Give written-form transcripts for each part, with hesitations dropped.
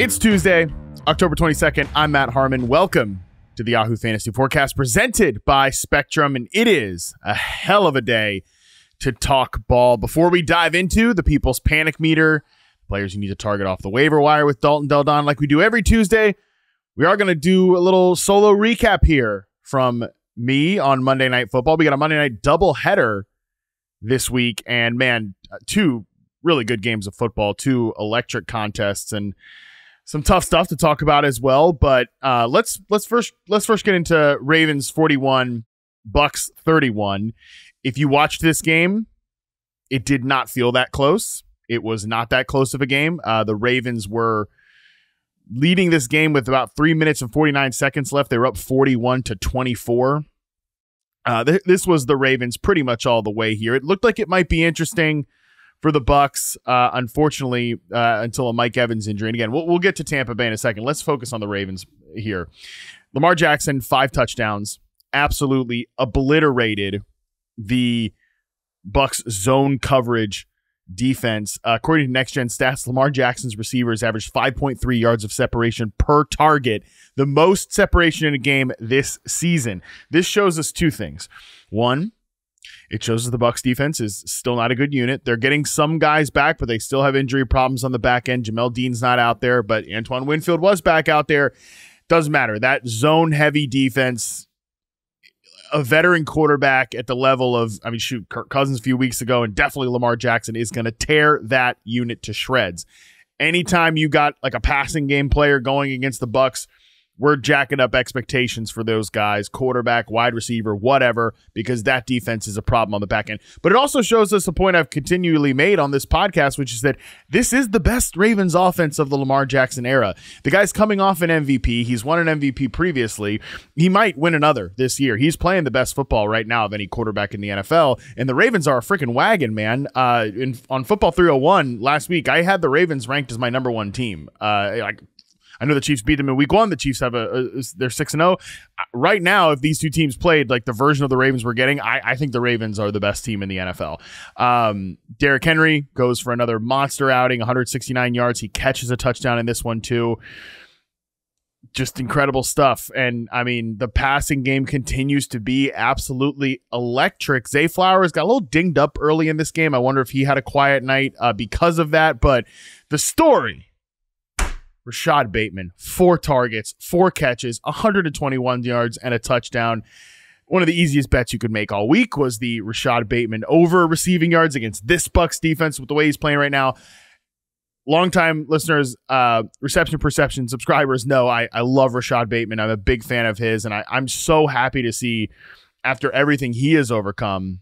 It's Tuesday, October 22nd. I'm Matt Harmon. Welcome to the Yahoo Fantasy Forecast presented by Spectrum, and it is a hell of a day to talk ball. Before we dive into the people's panic meter, players you need to target off the waiver wire with Dalton Del Don like we do every Tuesday, we are going to do a little solo recap here from me on Monday Night Football. We got a Monday night doubleheader this week, and man, two really good games of football, two electric contests, and some tough stuff to talk about as well. But let's first get into Ravens 41, Bucs 31. If you watched this game, it did not feel that close. It was not that close of a game. The Ravens were leading this game with about 3 minutes and 49 seconds left. They were up 41-24. This was the Ravens pretty much all the way here. It looked like it might be interesting for the Bucs, unfortunately, until a Mike Evans injury. And again, we'll get to Tampa Bay in a second. Let's focus on the Ravens here. Lamar Jackson, 5 touchdowns, absolutely obliterated the Bucs zone coverage defense. According to Next Gen Stats, Lamar Jackson's receivers averaged 5.3 yards of separation per target, the most separation in a game this season. This shows us two things. One, it shows us the Bucs defense is still not a good unit. They're getting some guys back, but they still have injury problems on the back end. Jamel Dean's not out there, but Antoine Winfield was back out there. Doesn't matter. That zone-heavy defense, a veteran quarterback at the level of, Kirk Cousins a few weeks ago, and definitely Lamar Jackson is going to tear that unit to shreds. Anytime you got like a passing game player going against the Bucs, we're jacking up expectations for those guys, quarterback, wide receiver, whatever, because that defense is a problem on the back end. But it also shows us a point I've continually made on this podcast, which is that this is the best Ravens offense of the Lamar Jackson era. The guy's coming off an MVP. He's won an MVP previously. He might win another this year. He's playing the best football right now of any quarterback in the NFL, and the Ravens are a freaking wagon, man. On Football 301 last week, I had the Ravens ranked as my number one team. I know the Chiefs beat them in week 1. The Chiefs have they're 6-0. Right now, if these two teams played like the version of the Ravens we're getting, I think the Ravens are the best team in the NFL. Derrick Henry goes for another monster outing, 169 yards. He catches a touchdown in this one too. Just incredible stuff. And the passing game continues to be absolutely electric. Zay Flowers got a little dinged up early in this game. I wonder if he had a quiet night because of that. But the story, Rashad Bateman, 4 targets, 4 catches, 121 yards, and a touchdown. One of the easiest bets you could make all week was the Rashad Bateman over receiving yards against this Bucs defense with the way he's playing right now. Longtime listeners, Reception Perception subscribers know I love Rashad Bateman. I'm a big fan of his, and I'm so happy to see, after everything he has overcome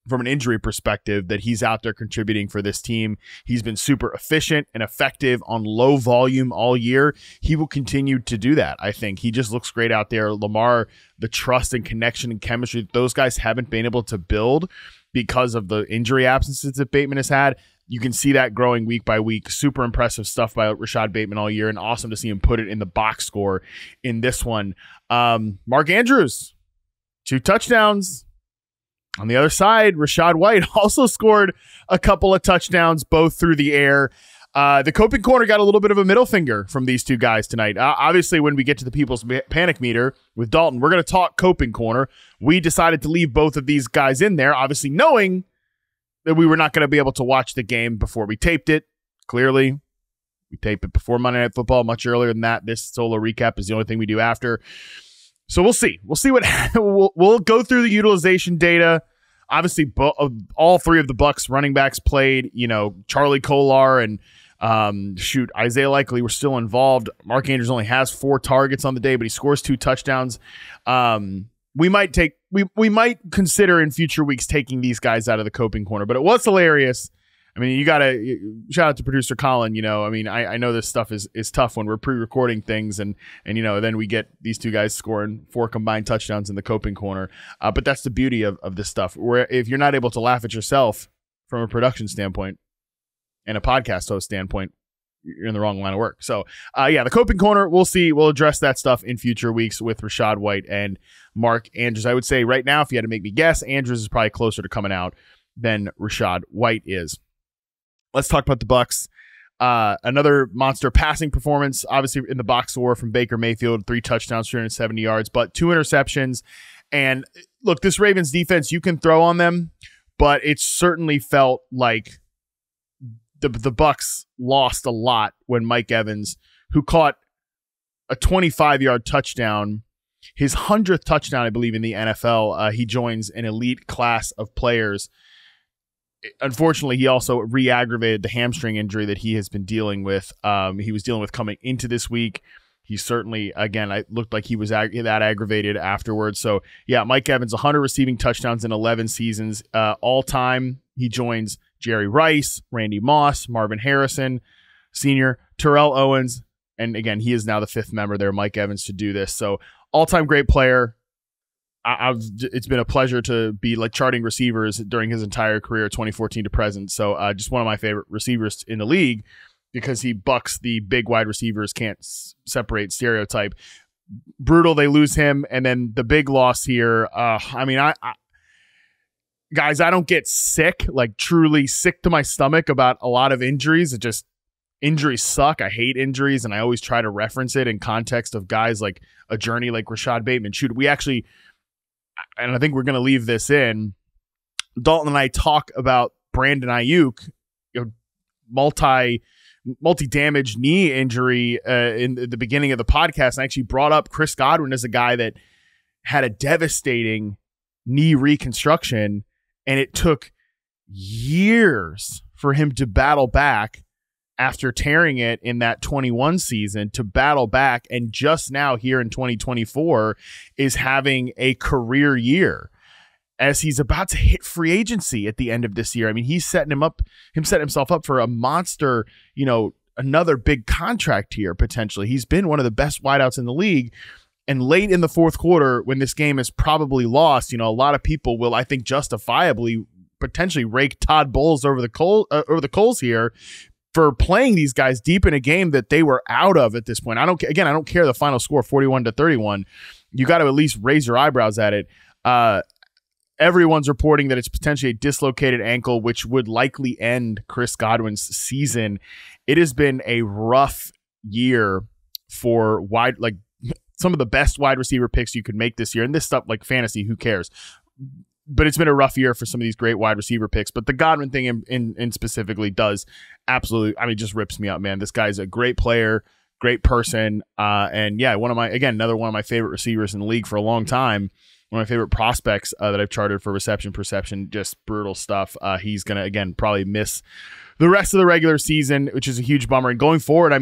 from an injury perspective, that he's out there contributing for this team. He's been super efficient and effective on low volume all year. He will continue to do that. I think he just looks great out there. Lamar, the trust and connection and chemistry that those guys haven't been able to build because of the injury absences that Bateman has had, you can see that growing week by week. Super impressive stuff by Rashad Bateman all year, and awesome to see him put it in the box score in this one. Mark Andrews, 2 touchdowns. On the other side, Rachaad White also scored a couple of touchdowns, both through the air. The Coping Corner got a little bit of a middle finger from these two guys tonight. Obviously, when we get to the people's panic meter with Dalton, we're going to talk Coping Corner. We decided to leave both of these guys in there, obviously knowing that we were not going to be able to watch the game before we taped it. Clearly, we taped it before Monday Night Football, much earlier than that. This solo recap is the only thing we do after. So we'll see. We'll see what we'll go through the utilization data. Obviously, all 3 of the Bucs running backs played. Charlie Kolar and Isaiah Likely were still involved. Mark Andrews only has 4 targets on the day, but he scores 2 touchdowns. We might consider in future weeks taking these guys out of the Coping Corner, but it was hilarious. You got to shout out to producer Colin. I know this stuff is tough when we're pre-recording things and then we get these two guys scoring 4 combined touchdowns in the Coping Corner. But that's the beauty of this stuff, where if you're not able to laugh at yourself from a production standpoint and a podcast host standpoint, you're in the wrong line of work. So, the Coping Corner, we'll see. We'll address that stuff in future weeks with Rachaad White and Mark Andrews. I would say right now, if you had to make me guess, Andrews is probably closer to coming out than Rachaad White is. Let's talk about the Bucs. Another monster passing performance, obviously in the box score from Baker Mayfield, 3 touchdowns, 370 yards, but 2 interceptions. And look, this Ravens defense, you can throw on them, but it certainly felt like the Bucs lost a lot when Mike Evans, who caught a 25-yard touchdown, his 100th touchdown, I believe, in the NFL. He joins an elite class of players. Unfortunately, he also re-aggravated the hamstring injury that he has been dealing with. He was dealing with coming into this week. He certainly, again, it looked like he was that aggravated afterwards. So, yeah, Mike Evans, 100 receiving touchdowns in 11 seasons. All-time, he joins Jerry Rice, Randy Moss, Marvin Harrison Sr., Terrell Owens, and again, he is now the 5th member there, Mike Evans, to do this. So, all-time great player. It's been a pleasure to be like charting receivers during his entire career, 2014 to present. So just one of my favorite receivers in the league because he bucks the big wide receivers can't separate stereotype. Brutal. They lose him. And then the big loss here. Guys, I don't get sick, like truly sick to my stomach about a lot of injuries. Injuries suck. I hate injuries. And I always try to reference it in context of guys like a journey like Rashad Bateman. Shoot, we actually, and I think we're going to leave this in, Dalton and I talk about Brandon Ayuk, multi-damage knee injury in the beginning of the podcast. I actually brought up Chris Godwin as a guy that had a devastating knee reconstruction, and it took years for him to battle back after tearing it in that 21 season to battle back, and just now here in 2024 is having a career year as he's about to hit free agency at the end of this year. I mean, he's setting himself up for a monster, another big contract here potentially. He's been one of the best wideouts in the league. And late in the fourth quarter, when this game is probably lost, a lot of people will, I think, justifiably potentially rake Todd Bowles over the coals here for playing these guys deep in a game that they were out of at this point. I don't care the final score, 41-31. You got to at least raise your eyebrows at it. Everyone's reporting that it's potentially a dislocated ankle, which would likely end Chris Godwin's season. It has been a rough year for some of the best wide receiver picks you could make this year. And this stuff like fantasy, who cares? But it's been a rough year for some of these great wide receiver picks. But the Godwin thing in specifically does absolutely, just rips me up, man. This guy's a great player, great person. And yeah, another one of my favorite receivers in the league for a long time. One of my favorite prospects that I've charted for reception perception, just brutal stuff. He's going to, again, probably miss the rest of the regular season, which is a huge bummer. And going forward,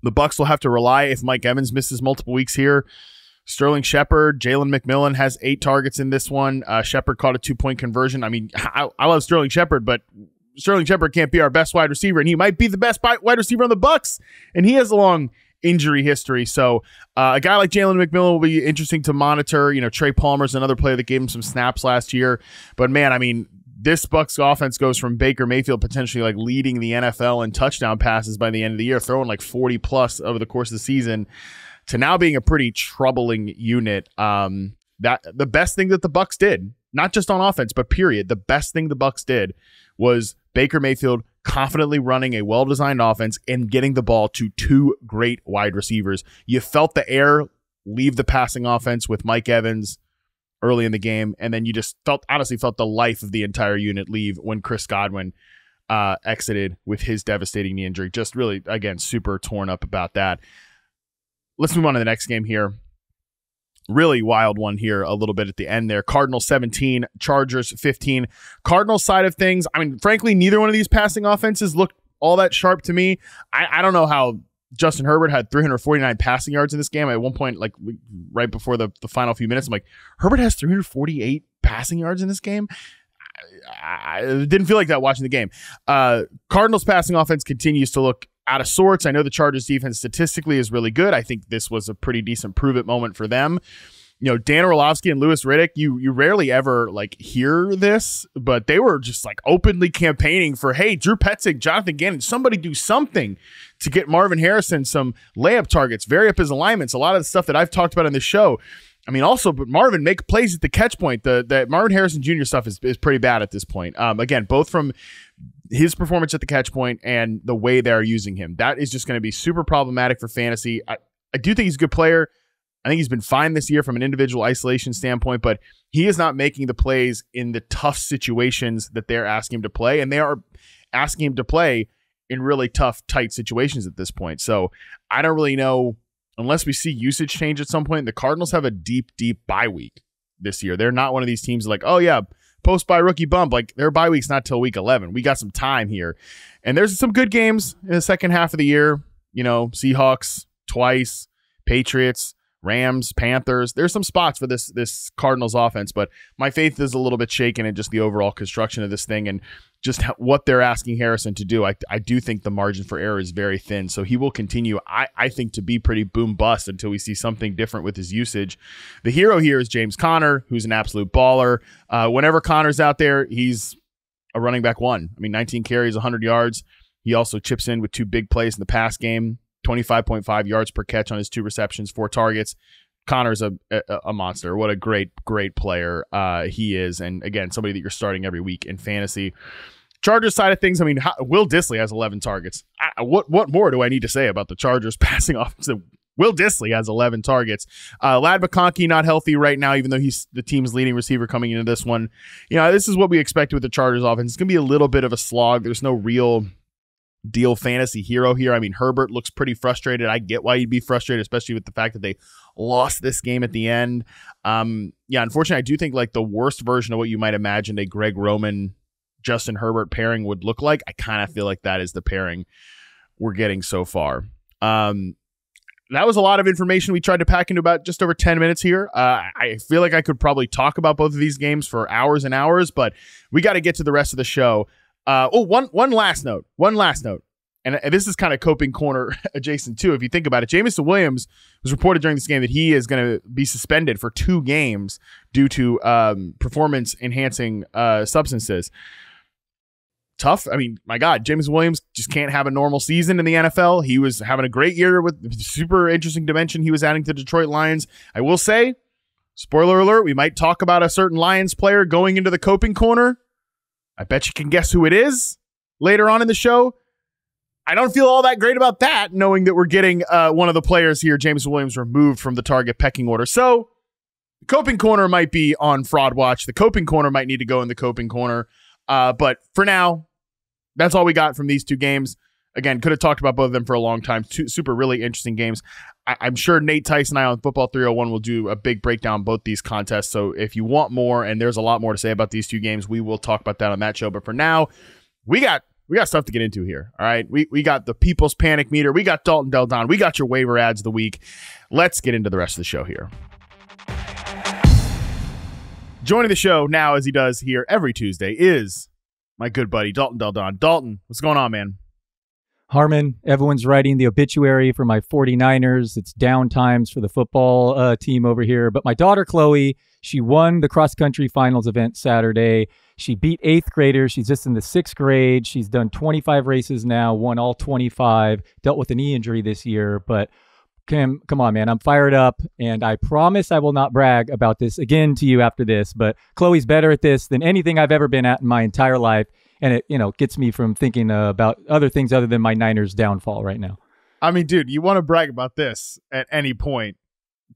the Bucs will have to rely, if Mike Evans misses multiple weeks here, Sterling Shepard, Jalen McMillan has 8 targets in this one. Shepard caught a 2-point conversion. I love Sterling Shepard, but Sterling Shepard can't be our best wide receiver, and he might be the best wide receiver on the Bucs, and he has a long injury history. So a guy like Jalen McMillan will be interesting to monitor. Trey Palmer's another player that gave him some snaps last year. But man, this Bucs offense goes from Baker Mayfield potentially like leading the NFL in touchdown passes by the end of the year, throwing like 40 plus over the course of the season, to now being a pretty troubling unit. That the best thing that the Bucs did, not just on offense, but period, the best thing the Bucs did was Baker Mayfield confidently running a well-designed offense and getting the ball to 2 great wide receivers. You felt the air leave the passing offense with Mike Evans early in the game, and then you just honestly felt the life of the entire unit leave when Chris Godwin exited with his devastating knee injury. Just really, again, super torn up about that. Let's move on to the next game here. Really wild one here a little bit at the end there. Cardinals 17, Chargers 15. Cardinals side of things, frankly, neither one of these passing offenses looked all that sharp to me. I don't know how Justin Herbert had 349 passing yards in this game. At one point, like right before the final few minutes, I'm like, Herbert has 348 passing yards in this game? I didn't feel like that watching the game. Cardinals passing offense continues to look out of sorts. I know the Chargers defense statistically is really good. I think this was a pretty decent prove it moment for them. Dan Orlovsky and Louis Riddick, you rarely ever hear this, but they were just openly campaigning for, hey, Drew Petzing, Jonathan Gannon, somebody do something to get Marvin Harrison some layup targets, vary up his alignments, a lot of the stuff that I've talked about on this show. But Marvin, make plays at the catch point. The Marvin Harrison Jr. stuff is pretty bad at this point. Again, both from his performance at the catch point and the way they're using him. That is just going to be super problematic for fantasy. I do think he's a good player. I think he's been fine this year from an individual isolation standpoint, but he is not making the plays in the tough situations that they're asking him to play, and they are asking him to play in really tough, tight situations at this point. So I don't really know, unless we see usage change at some point. The Cardinals have a deep, deep bye week this year. They're not one of these teams like, oh yeah, post-bye rookie bump. Like, their bye week's not till week 11. We got some time here. And there's some good games in the second half of the year. You know, Seahawks twice, Patriots, Rams, Panthers. There's some spots for this Cardinals offense, but my faith is a little bit shaken in just the overall construction of this thing and just what they're asking Harrison to do. I do think the margin for error is very thin, so he will continue, I think, to be pretty boom bust until we see something different with his usage. The hero here is James Conner, who's an absolute baller. Whenever Conner's out there, he's a running back one. I mean, 19 carries, 100 yards. He also chips in with 2 big plays in the pass game. 25.5 yards per catch on his 2 receptions, 4 targets. Connor's a monster. What a great player he is. And again, somebody that you're starting every week in fantasy. Chargers side of things, I mean, Will Dissly has 11 targets. What more do I need to say about the Chargers passing offense? Will Dissly has 11 targets. Ladd McConkey not healthy right now, even though he's the team's leading receiver coming into this one. You know, this is what we expected with the Chargers offense. It's going to be a little bit of a slog. There's no real deal fantasy hero here. I mean, Herbert looks pretty frustrated. I get why you'd be frustrated, especially with the fact that they lost this game at the end. Yeah, unfortunately, I do think like the worst version of what you might imagine a Greg Roman, Justin Herbert pairing would look like. I kind of feel like that is the pairing we're getting so far. That was a lot of information we tried to pack into about just over 10 minutes here. I feel like I could probably talk about both of these games for hours and hours, but we got to get to the rest of the show. One last note. And this is kind of coping corner adjacent too. If you think about it, Jameson Williams was reported during this game that he is going to be suspended for 2 games due to performance enhancing substances. Tough. I mean, my God, Jameson Williams just can't have a normal season in the NFL. He was having a great year with super interesting dimension he was adding to Detroit Lions. I will say, spoiler alert, we might talk about a certain Lions player going into the coping corner. I bet you can guess who it is later on in the show. I don't feel all that great about that, knowing that we're getting one of the players here, James Williams, removed from the target pecking order. So the coping corner might be on fraud watch. The coping corner might need to go in the coping corner. But for now, that's all we got from these 2 games. Again, could have talked about both of them for a long time. 2 super really interesting games. I'm sure Nate Tice and I on Football 301 will do a big breakdown of both these contests. So if you want more, and there's a lot more to say about these 2 games, we will talk about that on that show. But for now, we got stuff to get into here. All right. We got the People's Panic Meter. We got Dalton Del Don. We got your waiver ads of the week. Let's get into the rest of the show here. Joining the show now, as he does here every Tuesday, is my good buddy, Dalton Del Don. Dalton, what's going on, man? Harmon, everyone's writing the obituary for my 49ers. It's down times for the football team over here. But my daughter, Chloe, she won the cross-country finals event Saturday. She beat 8th graders. She's just in the 6th grade. She's done 25 races now, won all 25, dealt with a knee injury this year. But Kim, come on, man. I'm fired up, and I promise I will not brag about this again to you after this. But Chloe's better at this than anything I've ever been at in my entire life. And it, gets me from thinking about other things other than my Niners downfall right now. I mean, dude, you want to brag about this at any point,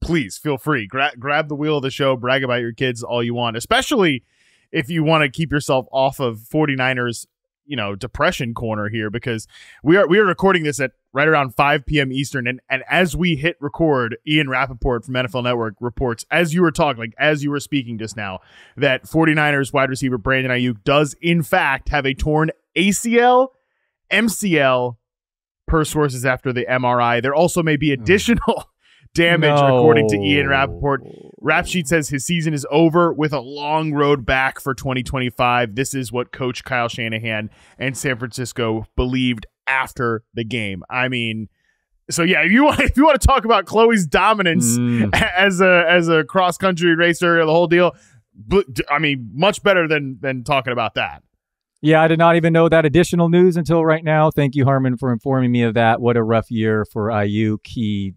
please feel free. Grab the wheel of the show, brag about your kids all you want, especially if you want to keep yourself off of 49ers, depression corner here, because we are recording this at right around 5 p.m. Eastern. And as we hit record, Ian Rappaport from NFL Network reports, as you were talking, as you were speaking just now, that 49ers wide receiver Brandon Ayuk does in fact have a torn ACL, MCL, per sources after the MRI. There also may be additional damage, according to Ian Rappaport. Rap Sheet says his season is over with a long road back for 2025. This is what Coach Kyle Shanahan and San Francisco believed after the game. I mean, so yeah, if you want to talk about Chloe's dominance as a cross country racer, the whole deal, but I mean, much better than talking about that. Yeah, I did not even know that additional news until right now. Thank you, Harmon, for informing me of that. What a rough year for Ayuk. He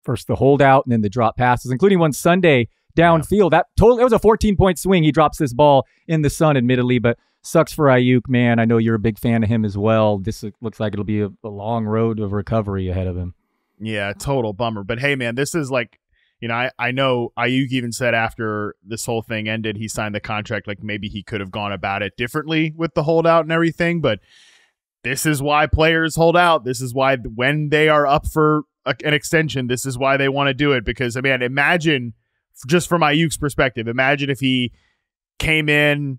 first the holdout and then the drop passes, including one Sunday downfield. That was a 14-point swing. He drops this ball in the sun, admittedly, but sucks for Ayuk, man. I know you're a big fan of him as well. This looks like it'll be a long road of recovery ahead of him. Yeah, total bummer. But hey, man, this is like, I know Ayuk even said after this whole thing ended, he signed the contract, like maybe he could have gone about it differently with the holdout and everything. But this is why players hold out. This is why when they are up for an extension, this is why they want to do it. Because, I mean, imagine, just from Ayuk's perspective, imagine if he came in,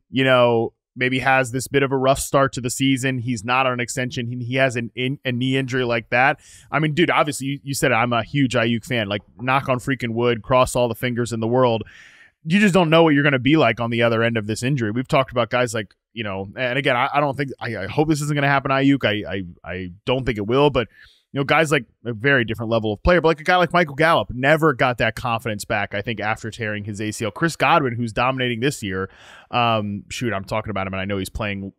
maybe has this bit of a rough start to the season. He's not on an extension. He has a knee injury like that. I mean, dude, obviously you said it, I'm a huge Ayuk fan. Like, knock on freaking wood, cross all the fingers in the world. You just don't know what you're going to be like on the other end of this injury. We've talked about guys like, and again, I don't think, I hope this isn't going to happen to Ayuk. I don't think it will, but guys like a very different level of player, but like a guy like Michael Gallup never got that confidence back, I think, after tearing his ACL. Chris Godwin, who's dominating this year, I'm talking about him, and I know he's playing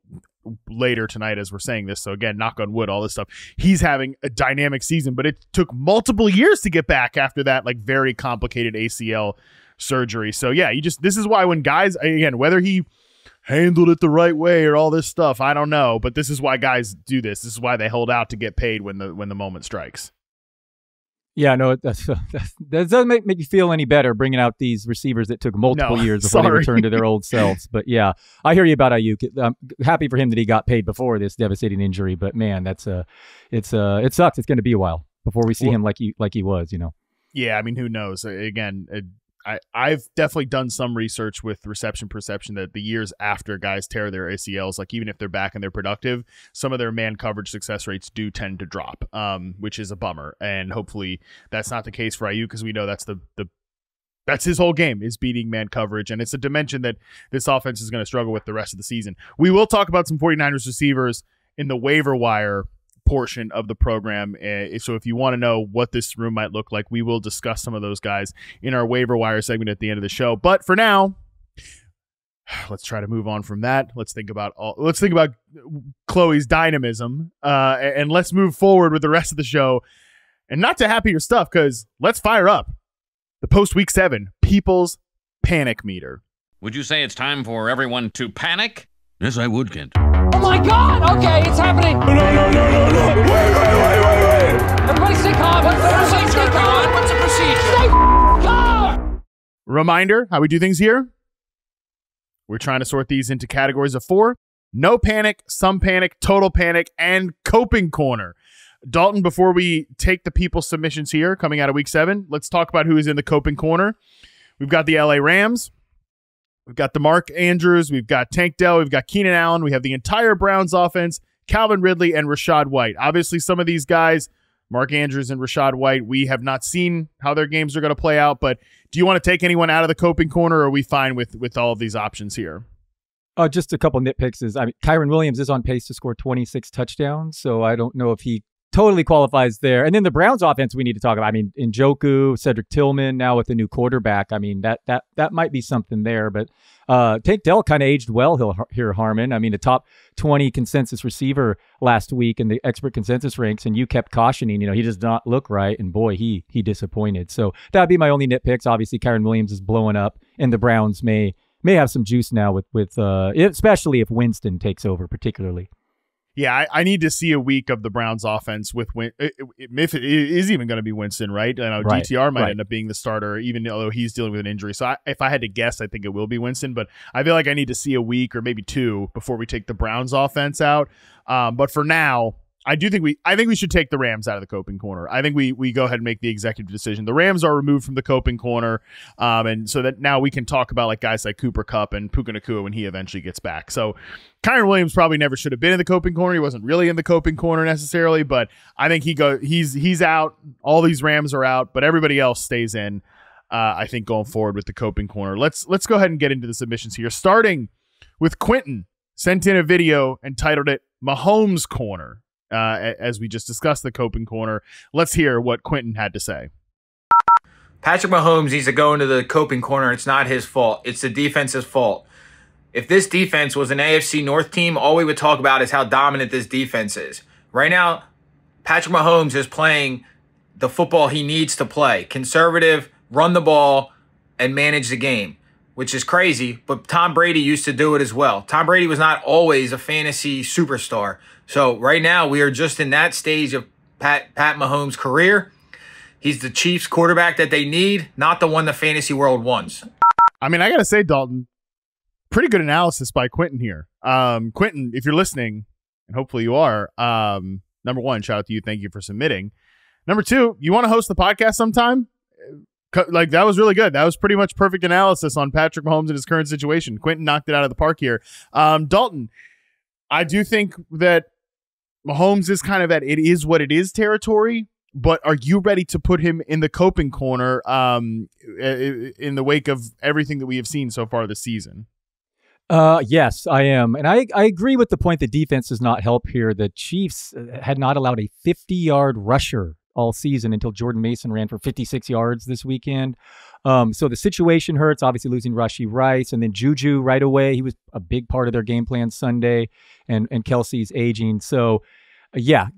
later tonight as we're saying this, so again, knock on wood, all this stuff. He's having a dynamic season, but it took multiple years to get back after that, like, very complicated ACL surgery. So yeah, this is why when guys, again, whether he handled it the right way or all this stuff, I don't know, but this is why guys do this. This is why they hold out to get paid when the moment strikes. Yeah, no, that doesn't make you feel any better, bringing out these receivers that took multiple years before they returned to their old selves. But yeah, I hear you about Ayuk. I'm happy for him that he got paid before this devastating injury. But man, it sucks. It's going to be a while before we see him like he was. Yeah, I mean, who knows? Again, I've definitely done some research with reception perception that the years after guys tear their ACLs, like even if they're back and they're productive, some of their man coverage success rates do tend to drop, which is a bummer. And hopefully that's not the case for Ayuk, because we know that's that's his whole game, is beating man coverage. And it's a dimension that this offense is going to struggle with the rest of the season. We will talk about some 49ers receivers in the waiver wire portion of the program. So if you want to know what this room might look like, we will discuss some of those guys in our waiver wire segment at the end of the show. But for now, let's try to move on from that. Let's think about Chloe's dynamism, and let's move forward with the rest of the show. And not to happier stuff, because let's fire up the post-week 7 People's Panic Meter. Would you say it's time for everyone to panic? Yes, I would, Kent. Oh my God! Okay, it's happening. No! Wait! Everybody stay calm. Everybody stay calm. What's the procedure? Stay calm. Reminder, how we do things here. We're trying to sort these into categories of 4. No panic, some panic, total panic, and coping corner. Dalton, before we take the people's submissions here coming out of week 7, let's talk about who is in the coping corner. We've got the LA Rams. We've got the Mark Andrews. We've got Tank Dell. We've got Keenan Allen. We have the entire Browns offense, Calvin Ridley and Rachaad White. Obviously, some of these guys, Mark Andrews and Rachaad White, we have not seen how their games are going to play out. But do you want to take anyone out of the coping corner, or are we fine with all of these options here? Just a couple nitpicks. Kyren Williams is on pace to score 26 touchdowns, so I don't know if he totally qualifies there. And then the Browns offense we need to talk about. I mean, Njoku, Cedric Tillman, now with the new quarterback. I mean, that might be something there. But Tank Dell kind of aged well here, Harmon. I mean, a top 20 consensus receiver last week in the expert consensus ranks, and you kept cautioning, he does not look right. And boy, he disappointed. So that'd be my only nitpicks. Obviously, Kyren Williams is blowing up, and the Browns may have some juice now with especially if Winston takes over, particularly. Yeah, I need to see a week of the Browns offense with if it is even going to be Winston, right? I know right, DTR might right. end up being the starter, even though he's dealing with an injury. So if I had to guess, I think it will be Winston. But I feel like I need to see a week or maybe 2 before we take the Browns offense out. But for now, I think we should take the Rams out of the coping corner. I think we go ahead and make the executive decision. The Rams are removed from the coping corner, and so that now we can talk about like guys like Cooper Kupp and Puka Nacua when he eventually gets back. So Kyren Williams probably never should have been in the coping corner. He wasn't really in the coping corner necessarily, but I think he's out. All these Rams are out, but everybody else stays in. I think going forward with the coping corner. Let's go ahead and get into the submissions here, starting with Quentin. Sent in a video and titled it Mahomes Corner. As we just discussed the coping corner. Let's hear what Quentin had to say. Patrick Mahomes needs to go into the coping corner. It's not his fault. It's the defense's fault. If this defense was an AFC North team, all we would talk about is how dominant this defense is. Right now, Patrick Mahomes is playing the football he needs to play. Conservative, run the ball, and manage the game. which is crazy, but Tom Brady used to do it as well. Tom Brady was not always a fantasy superstar. So right now we are just in that stage of Pat Mahomes' career. He's the Chiefs quarterback that they need, not the one the fantasy world wants. I mean, I got to say, Dalton, pretty good analysis by Quentin here. Quentin, if you're listening, and hopefully you are, number one, shout out to you. Thank you for submitting. Number two, you want to host the podcast sometime? Like, that was really good. That was pretty much perfect analysis on Patrick Mahomes and his current situation. Quentin knocked it out of the park here. Dalton, I do think that Mahomes is kind of at it is what it is territory, but are you ready to put him in the coping corner in the wake of everything that we have seen so far this season? Yes, I am. And I agree with the point that defense does not help here. The Chiefs had not allowed a 50-yard rusher all season until Jordan Mason ran for 56 yards this weekend. So the situation hurts, obviously losing Rashee Rice and then Juju right away. He was a big part of their game plan Sunday, and Kelsey's aging. So yeah,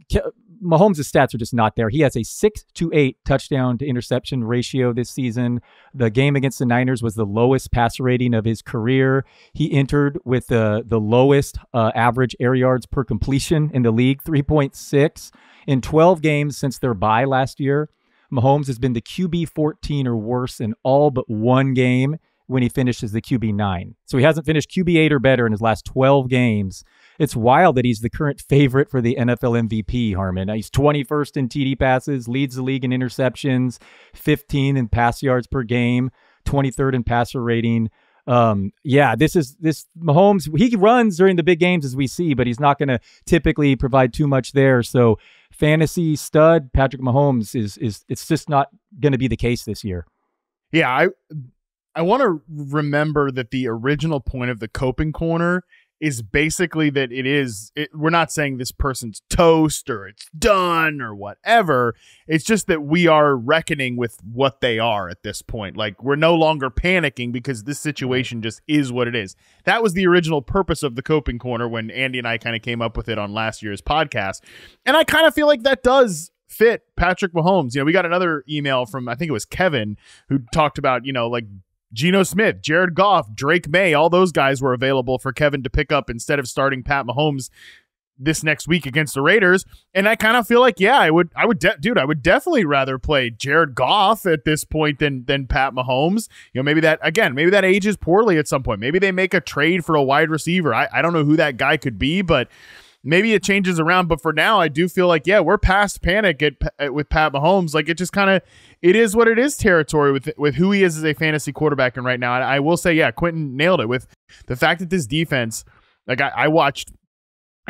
Mahomes' stats are just not there. He has a 6-8 touchdown to interception ratio this season. The game against the Niners was the lowest passer rating of his career. He entered with the lowest average air yards per completion in the league, 3.6. In 12 games since their bye last year, Mahomes has been the QB 14 or worse in all but one game when he finishes the QB 9. So he hasn't finished QB 8 or better in his last 12 games. It's wild that he's the current favorite for the NFL MVP, Harmon. He's 21st in TD passes, leads the league in interceptions, 15 in pass yards per game, 23rd in passer rating. This Mahomes, he runs during the big games as we see, but he's not going to typically provide too much there. So fantasy stud Patrick Mahomes it's just not going to be the case this year. Yeah, I want to remember that the original point of the coping corner is basically that we're not saying this person's toast or it's done or whatever. It's just that we are reckoning with what they are at this point. Like, we're no longer panicking because this situation just is what it is. That was the original purpose of the coping corner when Andy and I kind of came up with it on last year's podcast. And I kind of feel like that does fit Patrick Mahomes. We got another email from, I think it was Kevin, who talked about, like, Geno Smith, Jared Goff, Drake May, all those guys were available for Kevin to pick up instead of starting Pat Mahomes this next week against the Raiders. And I kind of feel like, yeah, I would definitely rather play Jared Goff at this point than Pat Mahomes. Maybe that ages poorly at some point. Maybe they make a trade for a wide receiver. I don't know who that guy could be, but maybe it changes around. But for now, I do feel like, yeah, we're past panic with Pat Mahomes. Like, it just kind of, it is what it is territory with who he is as a fantasy quarterback. And right now, I will say, yeah, Quentin nailed it with the fact that this defense, like I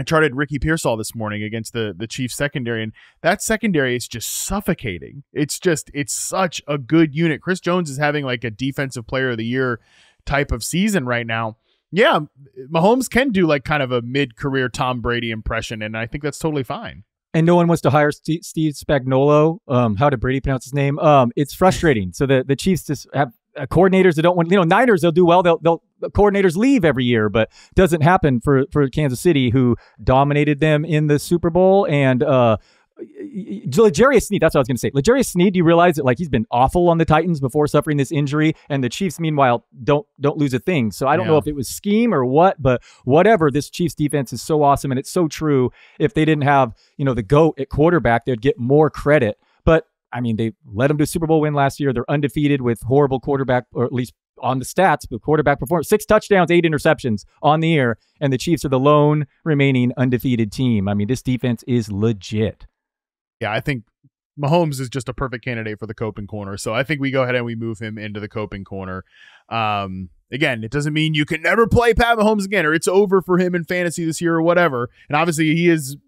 charted Ricky Pearsall this morning against the Chiefs secondary, and that secondary is just suffocating. It's such a good unit. Chris Jones is having like a defensive player of the year type of season right now. Yeah, Mahomes can do like kind of a mid-career Tom Brady impression, and I think that's totally fine. And no one wants to hire Steve Spagnuolo. How did Brady pronounce his name? It's frustrating. So the Chiefs just have coordinators that don't want, Niners, they'll do well. They'll coordinators leave every year, but doesn't happen for Kansas City, who dominated them in the Super Bowl. And L'Jarius Sneed, that's what I was going to say. L'Jarius Sneed, do you realize that like he's been awful on the Titans before suffering this injury, and the Chiefs meanwhile don't lose a thing. So I don't know if it was scheme or what, but whatever, this Chiefs defense is so awesome, and it's so true. If they didn't have, the GOAT at quarterback, they'd get more credit. But I mean, they led them to a Super Bowl win last year. They're undefeated with horrible quarterback, or at least on the stats, but quarterback performance, 6 touchdowns, 8 interceptions on the year, and the Chiefs are the lone remaining undefeated team. I mean, this defense is legit. Yeah, I think Mahomes is just a perfect candidate for the coping corner. So I think we go ahead and we move him into the coping corner. Again, it doesn't mean you can never play Pat Mahomes again, or it's over for him in fantasy this year or whatever. And obviously he's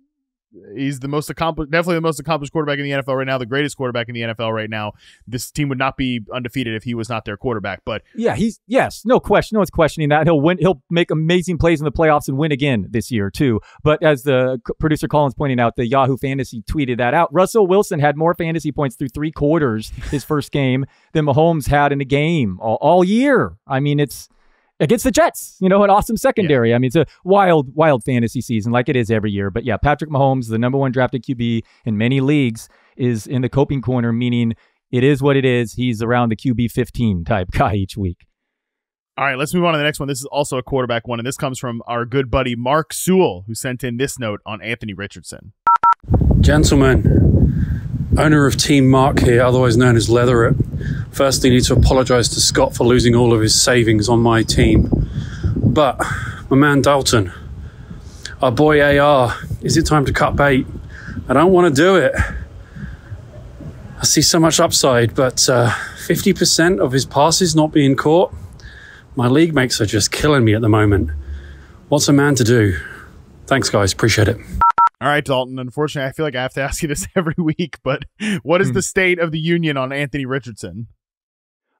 the most accomplished, definitely the most accomplished quarterback in the NFL right now, the greatest quarterback in the NFL right now. This team would not be undefeated if he was not their quarterback. But yeah, no question. No one's questioning that. He'll win. He'll make amazing plays in the playoffs and win again this year too. But as the producer Colin's pointing out, the Yahoo Fantasy tweeted that out. Russell Wilson had more fantasy points through 3 quarters his first game than Mahomes had in a game all year. I mean, it's against the Jets, an awesome secondary. Yeah. I mean, it's a wild fantasy season like it is every year. But yeah, Patrick Mahomes, the number 1 drafted QB in many leagues, is in the coping corner, meaning it is what it is. He's around the QB 15 type guy each week. All right, let's move on to the next one. This is also a quarterback one, and this comes from our good buddy Mark Sewell, who sent in this note on Anthony Richardson. Gentlemen, owner of Team Mark here, otherwise known as Leatherette. Firstly, need to apologise to Scott for losing all of his savings on my team. But, my man Dalton, our boy AR, is it time to cut bait? I don't want to do it. I see so much upside, but 50% of his passes not being caught? My league mates are just killing me at the moment. What's a man to do? Thanks, guys. Appreciate it. All right, Dalton. Unfortunately, I feel like I have to ask you this every week, but what is the state of the union on Anthony Richardson?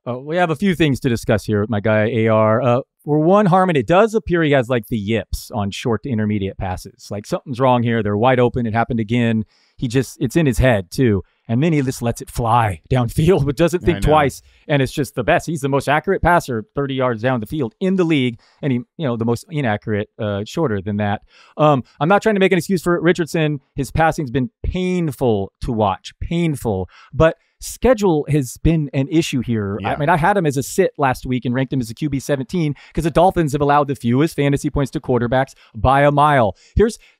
We have a few things to discuss here with my guy AR. For one, Harmon, it does appear he has like the yips on short to intermediate passes. Like something's wrong here. They're wide open. It happened again. It's in his head too. And then he just lets it fly downfield, but doesn't think twice. And it's just the best. He's the most accurate passer 30 yards down the field in the league. And he, the most inaccurate shorter than that. I'm not trying to make an excuse for Richardson. His passing's been painful to watch, painful. But schedule has been an issue here. Yeah. I mean, I had him as a sit last week and ranked him as a QB 17 because the Dolphins have allowed the fewest fantasy points to quarterbacks by a mile.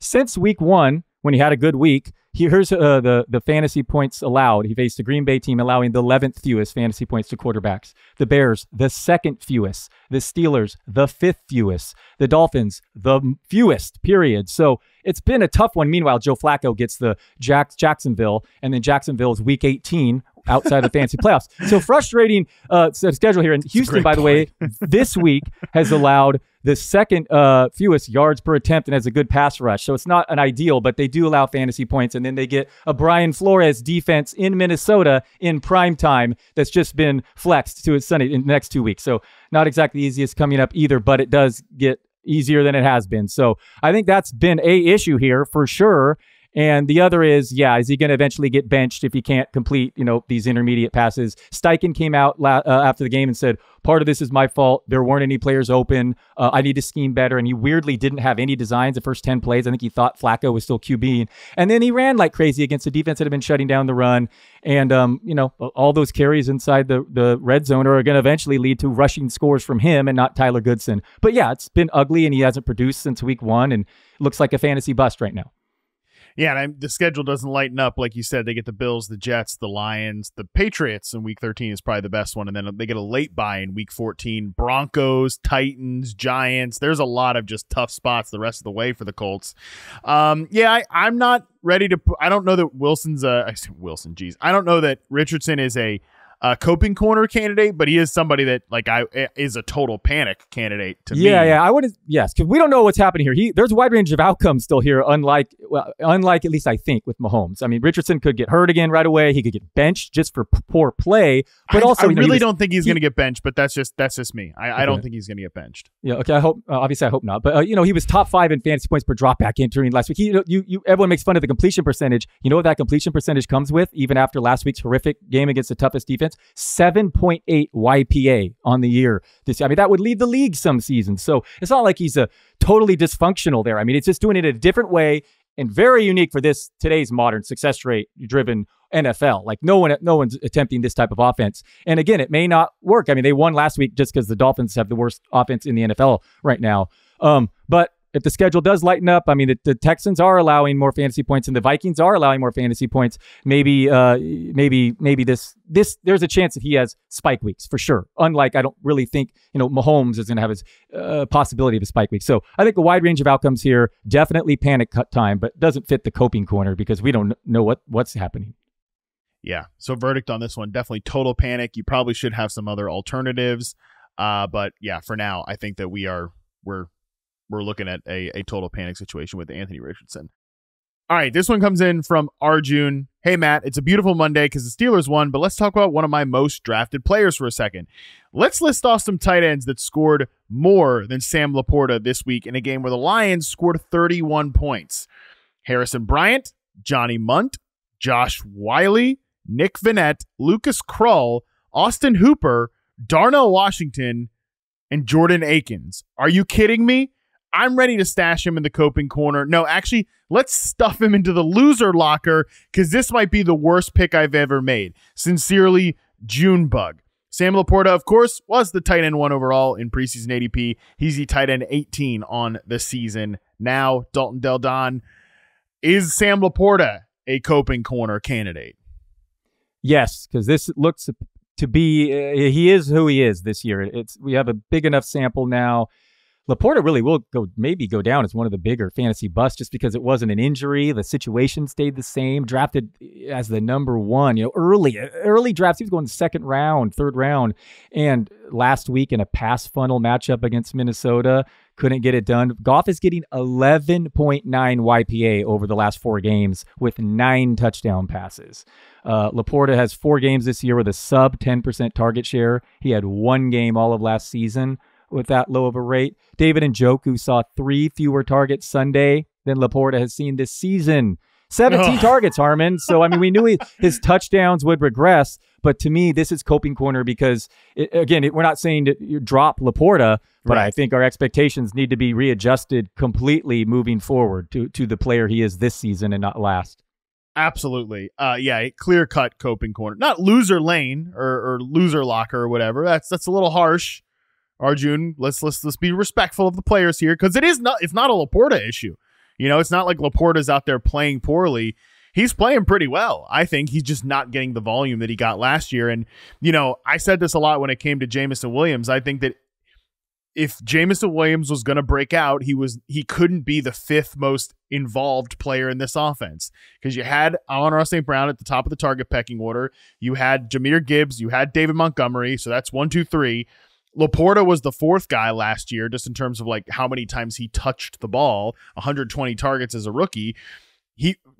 Since week 1, when he had a good week, here's the fantasy points allowed. He faced a Green Bay team allowing the 11th fewest fantasy points to quarterbacks. The Bears, the 2nd fewest. The Steelers, the 5th fewest. The Dolphins, the fewest, period. So it's been a tough one. Meanwhile, Joe Flacco gets the Jacksonville, and then Jacksonville's week 18 outside of fantasy playoffs. So frustrating schedule here. And Houston, by the way, this week has allowed the 2nd fewest yards per attempt and has a good pass rush. So it's not an ideal, but they do allow fantasy points. And then they get a Brian Flores defense in Minnesota in prime time that's just been flexed to its Sunday in the next 2 weeks. So not exactly the easiest coming up either, but it does get easier than it has been. So I think that's been a issue here for sure. And the other is he going to eventually get benched if he can't complete, these intermediate passes? Steichen came out after the game and said, part of this is my fault. There weren't any players open. I need to scheme better. And he weirdly didn't have any designs the first 10 plays. I think he thought Flacco was still QBing. And then he ran like crazy against the defense that had been shutting down the run. And, all those carries inside the red zone are going to eventually lead to rushing scores from him and not Tyler Goodson. But yeah, it's been ugly and he hasn't produced since week 1 and looks like a fantasy bust right now. Yeah, and the schedule doesn't lighten up. Like you said, they get the Bills, the Jets, the Lions, the Patriots in week 13 is probably the best one. And then they get a late bye in week 14. Broncos, Titans, Giants. There's a lot of just tough spots the rest of the way for the Colts. I'm not ready to – I don't know that I don't know that Richardson is a coping corner candidate, but he is somebody that is a total panic candidate to me. I wouldn't. Yes, because we don't know what's happening here. There's a wide range of outcomes still here. Unlike at least I think with Mahomes. I mean, Richardson could get hurt again right away. He could get benched just for poor play. But I really don't think he's going to get benched. But that's just me. I don't think he's going to get benched. Yeah. Okay. I hope. Obviously, I hope not. But he was top 5 in fantasy points per dropback entering last week. Everyone makes fun of the completion percentage. You know what that completion percentage comes with? Even after last week's horrific game against the toughest defense. 7.8 YPA on the year this year. I mean, that would lead the league some seasons. So it's not like he's a totally dysfunctional there. I mean, it's just doing it in a different way and very unique for today's modern success rate driven NFL. Like no one's attempting this type of offense. And again, it may not work. I mean, they won last week just because the Dolphins have the worst offense in the NFL right now. But if the schedule does lighten up, I mean, the Texans are allowing more fantasy points and the Vikings are allowing more fantasy points. Maybe this there's a chance that he has spike weeks for sure. Unlike, I don't really think, Mahomes is going to have his possibility of a spike week. So I think a wide range of outcomes here, definitely panic cut time, but doesn't fit the coping corner because we don't know what's happening. Yeah. So verdict on this one, definitely total panic. You probably should have some other alternatives. But yeah, for now, I think that we're looking at a total panic situation with Anthony Richardson. All right, this one comes in from Arjun. Hey, Matt, it's a beautiful Monday because the Steelers won, but let's talk about one of my most drafted players for a second. Let's list off some tight ends that scored more than Sam LaPorta this week in a game where the Lions scored 31 points. Harrison Bryant, Johnny Munt, Josh Wiley, Nick Vannett, Lucas Krull, Austin Hooper, Darnell Washington, and Jordan Akins. Are you kidding me? I'm ready to stash him in the coping corner. No, actually, let's stuff him into the loser locker because this might be the worst pick I've ever made. Sincerely, Junebug. Sam LaPorta, of course, was the tight end 1 overall in preseason ADP. He's the tight end 18 on the season. Now, Dalton Del Don. Is Sam LaPorta a coping corner candidate? Yes, because this looks to be he is who he is this year. We have a big enough sample now. LaPorta really will go down as one of the bigger fantasy busts just because it wasn't an injury. The situation stayed the same. Drafted as the number 1, early drafts. He was going the second round, third round. And last week in a pass funnel matchup against Minnesota, couldn't get it done. Goff is getting 11.9 YPA over the last 4 games with 9 touchdown passes. LaPorta has 4 games this year with a sub 10% target share. He had 1 game all of last season with that low of a rate. David Njoku saw 3 fewer targets Sunday than LaPorta has seen this season. 17 targets, Harmon. So, I mean, we knew his touchdowns would regress, but to me, this is coping corner because, we're not saying that you drop LaPorta, but right. I think our expectations need to be readjusted completely moving forward to the player he is this season and not last. Absolutely. Clear-cut coping corner. Not loser lane or loser locker or whatever. That's a little harsh. Arjun, let's be respectful of the players here because it's not a LaPorta issue. It's not like LaPorta's out there playing poorly. He's playing pretty well. I think he's just not getting the volume that he got last year. And, I said this a lot when it came to Jameson Williams. I think that if Jameson Williams was going to break out, he couldn't be the 5th most involved player in this offense because you had Amon-Ra St. Brown at the top of the target pecking order. You had Jahmyr Gibbs. You had David Montgomery. So that's 1, 2, 3. LaPorta was the 4th guy last year, just in terms of like how many times he touched the ball, 120 targets as a rookie.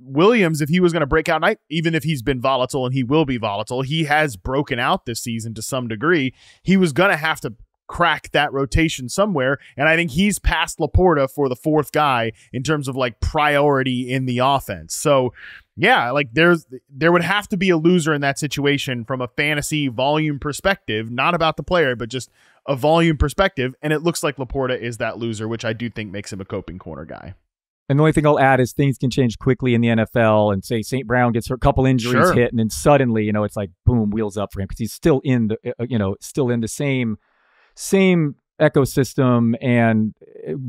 Williams, if he was going to break out, even if he's been volatile and he will be volatile, he has broken out this season to some degree. He was going to have to crack that rotation somewhere. And I think he's past LaPorta for the 4th guy in terms of like priority in the offense. So yeah, like there would have to be a loser in that situation from a fantasy volume perspective, not about the player, but just a volume perspective. And it looks like LaPorta is that loser, which I do think makes him a coping corner guy. And the only thing I'll add is things can change quickly in the NFL, and say St. Brown gets a couple injuries hit, and then suddenly, it's like boom, wheels up for him because he's still in the same ecosystem, and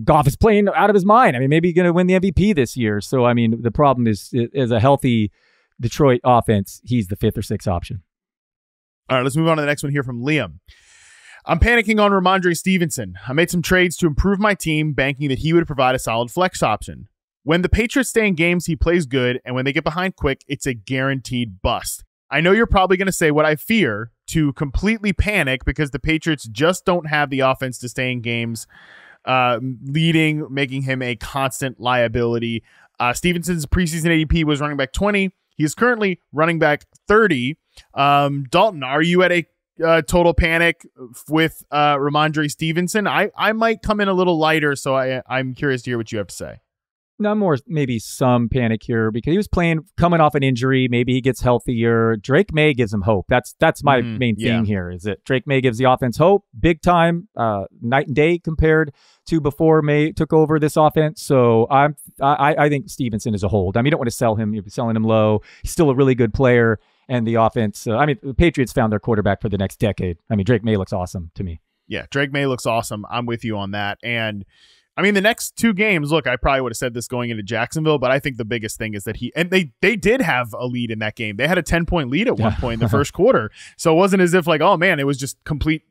Goff is playing out of his mind. I mean, maybe he's going to win the MVP this year. So, I mean, the problem is a healthy Detroit offense, he's the 5th or 6th option. All right, let's move on to the next one here from Liam. I'm panicking on Rhamondre Stevenson. I made some trades to improve my team, banking that he would provide a solid flex option. When the Patriots stay in games, he plays good, and when they get behind quick, it's a guaranteed bust. I know you're probably going to say what I fear, to completely panic because the Patriots just don't have the offense to stay in games, making him a constant liability. Stevenson's preseason ADP was running back 20. He is currently running back 30. Dalton, are you at a total panic with Rhamondre Stevenson? I might come in a little lighter, so I'm curious to hear what you have to say. No, more maybe some panic here because he was coming off an injury. Maybe he gets healthier. Drake May gives him hope. That's my main thing here, is that Drake May gives the offense hope big time, night and day compared to before May took over this offense. So I think Stevenson is a hold. I mean, you don't want to sell him. You're selling him low. He's still a really good player. And the offense, the Patriots found their quarterback for the next decade. I mean, Drake May looks awesome to me. Yeah, Drake May looks awesome. I'm with you on that. And I mean, the next 2 games, look, I probably would have said this going into Jacksonville, but I think the biggest thing is that they did have a lead in that game. They had a 10-point lead at one point in the first quarter. So it wasn't as if like, oh man, it was just complete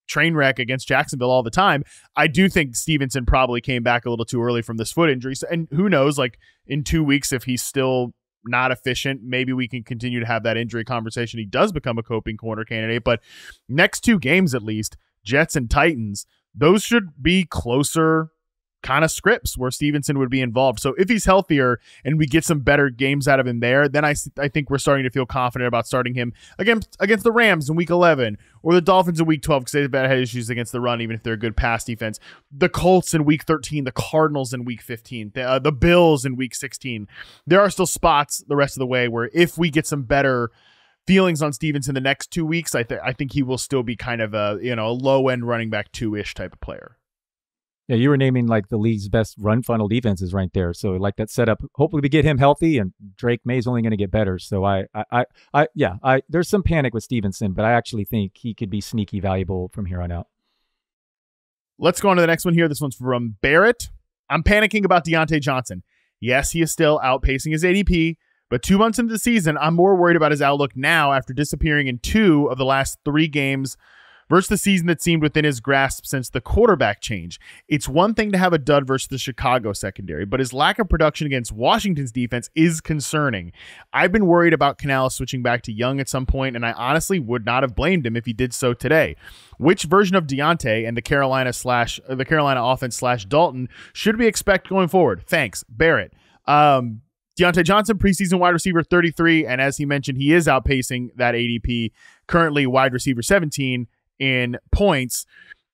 train wreck against Jacksonville all the time. I do think Stevenson probably came back a little too early from this foot injury. So, and who knows, like in 2 weeks, if he's still not efficient, maybe we can continue to have that injury conversation. He does become a coping corner candidate, but next 2 games, at least Jets and Titans, those should be closer kind of scripts where Stevenson would be involved. So if he's healthier and we get some better games out of him there, then I think we're starting to feel confident about starting him against the Rams in week 11 or the Dolphins in week 12 because they've had issues against the run, even if they're a good pass defense. The Colts in week 13, the Cardinals in week 15, the Bills in week 16. There are still spots the rest of the way where if we get some better feelings on Stevenson the next 2 weeks, I think he will still be kind of a low end running back 2-ish type of player. Yeah, you were naming like the league's best run funnel defenses right there. So like that setup. Hopefully we get him healthy, and Drake May's only going to get better. So there's some panic with Stevenson, but I actually think he could be sneaky valuable from here on out. Let's go on to the next one here. This one's from Barrett. I'm panicking about Diontae Johnson. Yes, he is still outpacing his ADP, but 2 months into the season, I'm more worried about his outlook now after disappearing in 2 of the last 3 games versus the season that seemed within his grasp since the quarterback change. It's one thing to have a dud versus the Chicago secondary, but his lack of production against Washington's defense is concerning. I've been worried about Canales switching back to Young at some point, and I honestly would not have blamed him if he did so today. Which version of Diontae and the Carolina offense / Dalton should we expect going forward? Thanks, Barrett. Diontae Johnson, preseason wide receiver 33, and as he mentioned, he is outpacing that ADP, currently wide receiver 17 in points.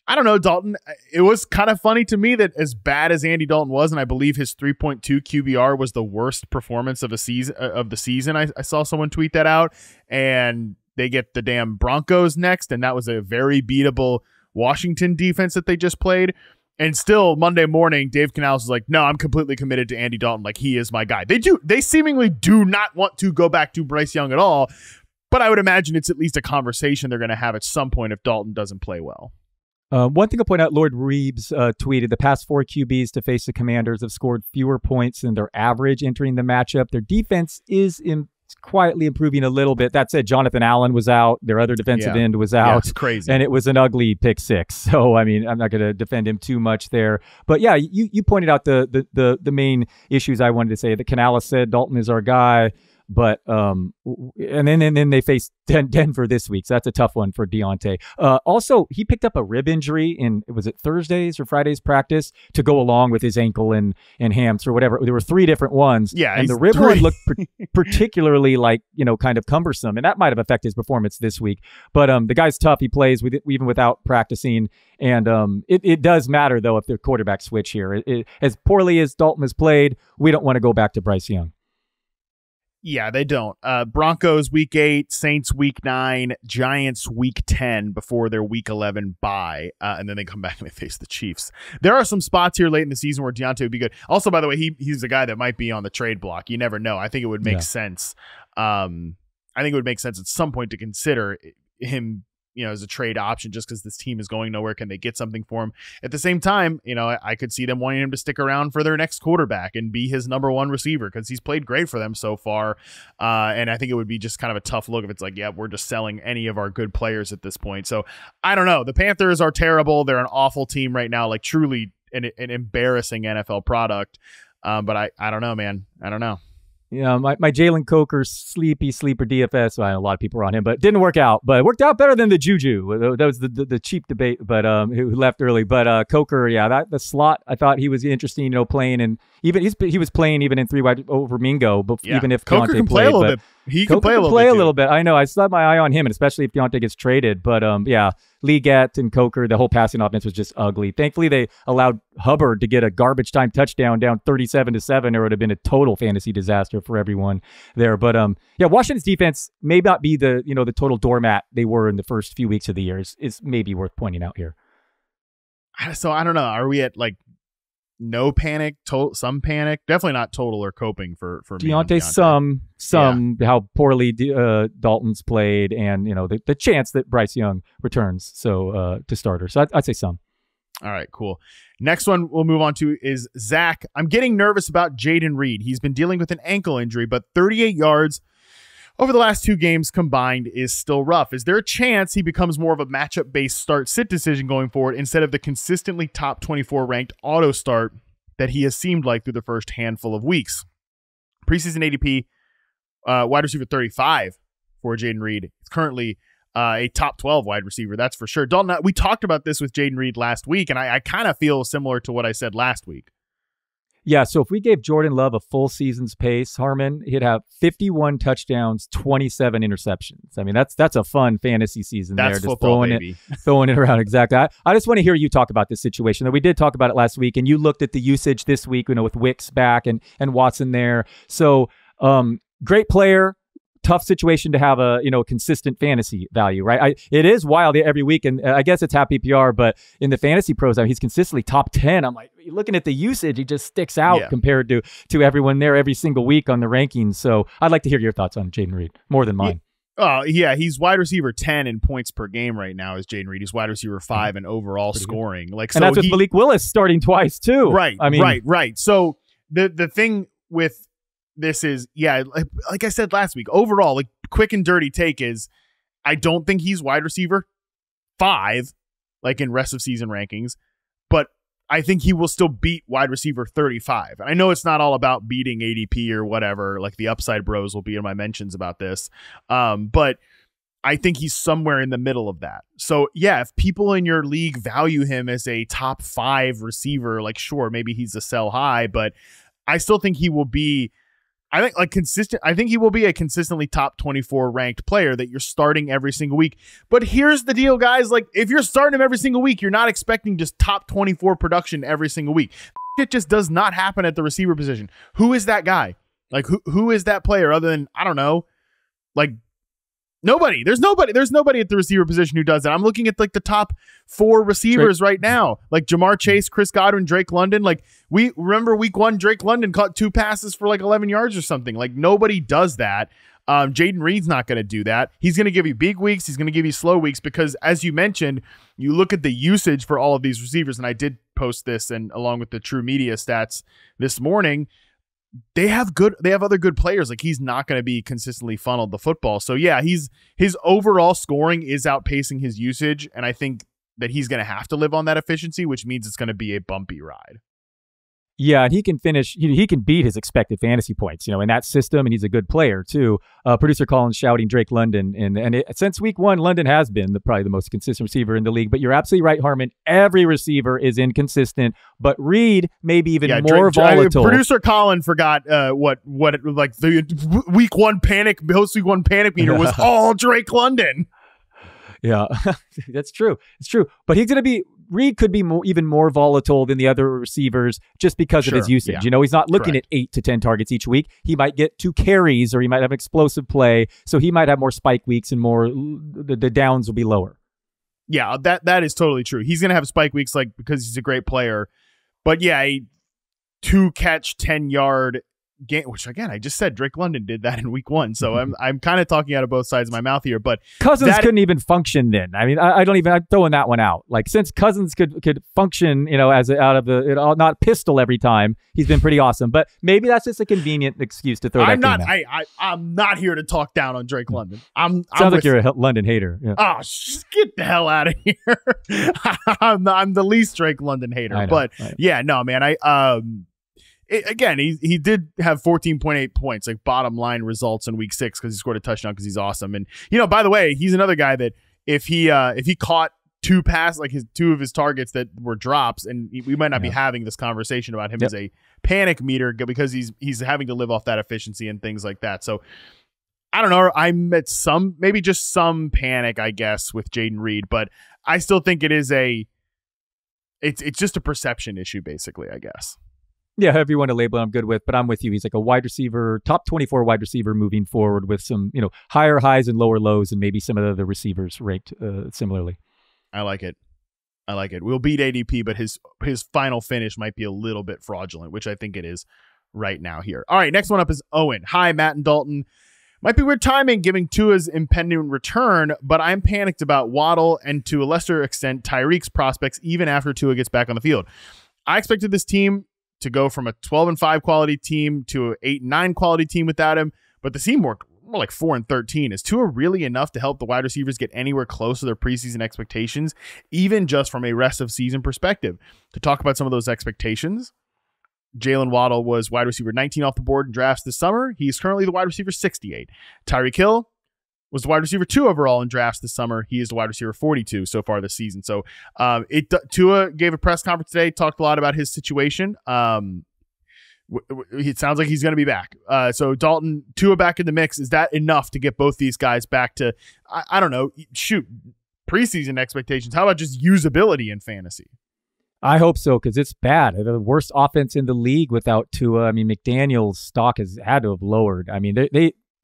I don't know, Dalton. It was kind of funny to me that as bad as Andy Dalton was, and I believe his 3.2 QBR was the worst performance of the season. I saw someone tweet that out, and they get the damn Broncos next, and that was a very beatable Washington defense that they just played. And still, Monday morning, Dave Canales was like, no, I'm completely committed to Andy Dalton. Like, he is my guy. They seemingly do not want to go back to Bryce Young at all, but I would imagine it's at least a conversation they're going to have at some point if Dalton doesn't play well. One thing I'll point out, Lord Reeves tweeted, the past 4 QBs to face the Commanders have scored fewer points than their average entering the matchup. Their defense is quietly improving a little bit. That said, Jonathan Allen was out. Their other defensive end was out. Yeah, it's crazy. And it was an ugly pick 6. So, I mean, I'm not going to defend him too much there. But yeah, you pointed out the main issues I wanted to say. That Canales said Dalton is our guy. But and then they face Denver this week, so that's a tough one for Diontae. Also, he picked up a rib injury in, was it Thursday's or Friday's practice to go along with his ankle and hamstring or whatever. There were 3 different ones, and the rib one looked particularly kind of cumbersome, and that might have affected his performance this week. But the guy's tough; he plays even without practicing, and it does matter though if the quarterback switch here. As poorly as Dalton has played, we don't want to go back to Bryce Young. Yeah, they don't. Broncos week 8, Saints week 9, Giants week 10 before their week 11 bye, and then they come back and they face the Chiefs. There are some spots here late in the season where Diontae would be good. Also, by the way, he's a guy that might be on the trade block. You never know. I think it would make sense. I think it would make sense at some point to consider him, as a trade option, just because this team is going nowhere. Can they get something for him? At the same time, I could see them wanting him to stick around for their next quarterback and be his number 1 receiver because he's played great for them so far. And I think it would be just kind of a tough look if it's like, yeah, we're just selling any of our good players at this point. So I don't know. The Panthers are terrible. They're an awful team right now, like truly an embarrassing NFL product. But I don't know, man. I don't know. My Jalen Coker sleeper DFS. Well, a lot of people were on him, but it didn't work out. But it worked out better than the Juju. That was the cheap debate, but who left early. But Coker, the slot, I thought he was interesting, playing, and even he was playing even in 3 wide over Mingo. But even if Coker Diontae can play a little bit, he can play a little bit. I know. I still have my eye on him, and especially if Diontae gets traded. But Leggett and Coker, the whole passing offense was just ugly. Thankfully, they allowed Hubbard to get a garbage time touchdown down 37-7. It would have been a total fantasy disaster for everyone there. But Washington's defense may not be the the total doormat they were in the first few weeks of the year. Is maybe worth pointing out here. So I don't know. Are we at like no panic, some panic? Definitely not total or coping for Diontae. Some how poorly Dalton's played, and the chance that Bryce Young returns to starter. So I'd say some. All right, cool. Next one we'll move on to is Zach. I'm getting nervous about Jayden Reed. He's been dealing with an ankle injury, but 38 yards over the last 2 games combined is still rough. Is there a chance he becomes more of a matchup-based start-sit decision going forward instead of the consistently top 24 ranked auto start that he has seemed like through the first handful of weeks? Preseason ADP, wide receiver 35 for Jayden Reed. It's currently a top 12 wide receiver, that's for sure. Dalton, we talked about this with Jayden Reed last week, and I kind of feel similar to what I said last week. Yeah, so if we gave Jordan Love a full season's pace, Harmon, he'd have 51 touchdowns, 27 interceptions. I mean, that's a fun fantasy season. That's there, football, just throwing it around. Exactly. I just want to hear you talk about this situation. We did talk about it last week, and you looked at the usage this week, with Wicks back and Watson there. So great player. tough situation to have a consistent fantasy value, right? It is wild every week, and I guess it's half PPR, but in the fantasy pros, he's consistently top 10. I'm like, looking at the usage, he just sticks out compared to everyone there every single week on the rankings. So I'd like to hear your thoughts on Jayden Reed, more than mine. Oh, yeah, he's wide receiver 10 in points per game right now is Jayden Reed. He's wide receiver 5 in overall scoring. And that's with Malik Willis starting twice too. Right, right. So the thing with this is, like I said last week, overall, like quick and dirty take is I don't think he's wide receiver 5, like in rest of season rankings, but I think he will still beat wide receiver 35. And I know it's not all about beating ADP or whatever, like the Upside Bros will be in my mentions about this. But I think he's somewhere in the middle of that. So yeah, if people in your league value him as a top 5 receiver, like sure, maybe he's a sell high, but I still think he will be, I think he will be a consistently top 24 ranked player that you're starting every single week. But here's the deal, guys. Like, if you're starting him every single week, you're not expecting just top 24 production every single week. It just does not happen at the receiver position. Who is that guy? Like, who is that player other than, I don't know, like, nobody. There's nobody at the receiver position who does that. I'm looking at like the top 4 receivers right now, like Jamar Chase, Chris Godwin, Drake London. Like, we remember week 1, Drake London caught 2 passes for like 11 yards or something. Like, nobody does that. Jayden Reed's not going to do that. He's going to give you big weeks. He's going to give you slow weeks because, as you mentioned, you look at the usage for all of these receivers, and I did post this and along with the True Media stats this morning. They have other good players. Like, he's not going to be consistently funneled the football. So yeah, his overall scoring is outpacing his usage. And I think that he's going to have to live on that efficiency, which means it's going to be a bumpy ride. Yeah, and he can finish. He can beat his expected fantasy points, in that system, and he's a good player too. Producer Colin shouting Drake London, and since week 1, London has been probably the most consistent receiver in the league. But you're absolutely right, Harmon. Every receiver is inconsistent, but Reed maybe even more volatile. Producer Colin forgot what like the week 1 panic meter was all Drake London. Yeah, that's true. It's true, but he's going to be. Reed could be even more volatile than the other receivers just because of his usage. Yeah. He's not looking at 8 to 10 targets each week. He might get 2 carries, or he might have an explosive play. So he might have more spike weeks and more the downs will be lower. Yeah, that is totally true. He's going to have spike weeks because he's a great player. But yeah, a 2 catch 10-yard game, which again, I just said Drake London did that in week 1. So I'm kind of talking out of both sides of my mouth here, but Cousins couldn't even function then. I mean, I'm throwing that one out. Like, since Cousins could function, as out of the not pistol every time, he's been pretty awesome. But maybe that's just a convenient excuse to throw that game out. I'm not here to talk down on Drake London. Sounds like you're a London hater. Yeah. Oh, get the hell out of here. I'm the least Drake London hater. But yeah, no, man, again, he did have 14.8 points, like bottom line results in week 6 because he scored a touchdown because he's awesome. And by the way, he's another guy that if he caught 2 passes, like 2 of his targets that were drops, and we might not be having this conversation about him as a panic meter because he's having to live off that efficiency and things like that. So I don't know. I'm at maybe just some panic, I guess, with Jayden Reed, but I still think it's just a perception issue, basically, I guess. Yeah, however you want to label it, I'm good with, but I'm with you. He's like a wide receiver, top 24 wide receiver moving forward with some, higher highs and lower lows, and maybe some of the other receivers ranked similarly. I like it. We'll beat ADP, but his final finish might be a little bit fraudulent, which I think it is right now here. All right, next one up is Owen. Hi, Matt and Dalton. Might be weird timing given Tua's impending return, but I'm panicked about Waddle and, to a lesser extent, Tyreek's prospects even after Tua gets back on the field. I expected this team to go from a 12-5 quality team to an 8-9 quality team without him, but the team worked more like 4-13. Is Tua really enough to help the wide receivers get anywhere close to their preseason expectations, even just from a rest of season perspective? To talk about some of those expectations, Jalen Waddle was wide receiver 19 off the board in drafts this summer. He's currently the wide receiver 68. Tyreek Hill was the wide receiver 2 overall in drafts this summer. He is the wide receiver 42 so far this season. So Tua gave a press conference today, talked a lot about his situation. It sounds like he's going to be back. So Dalton, Tua back in the mix. Is that enough to get both these guys back to, I don't know, preseason expectations? How about just usability in fantasy? I hope so, because it's bad. The worst offense in the league without Tua. I mean, McDaniel's stock has had to have lowered. I mean,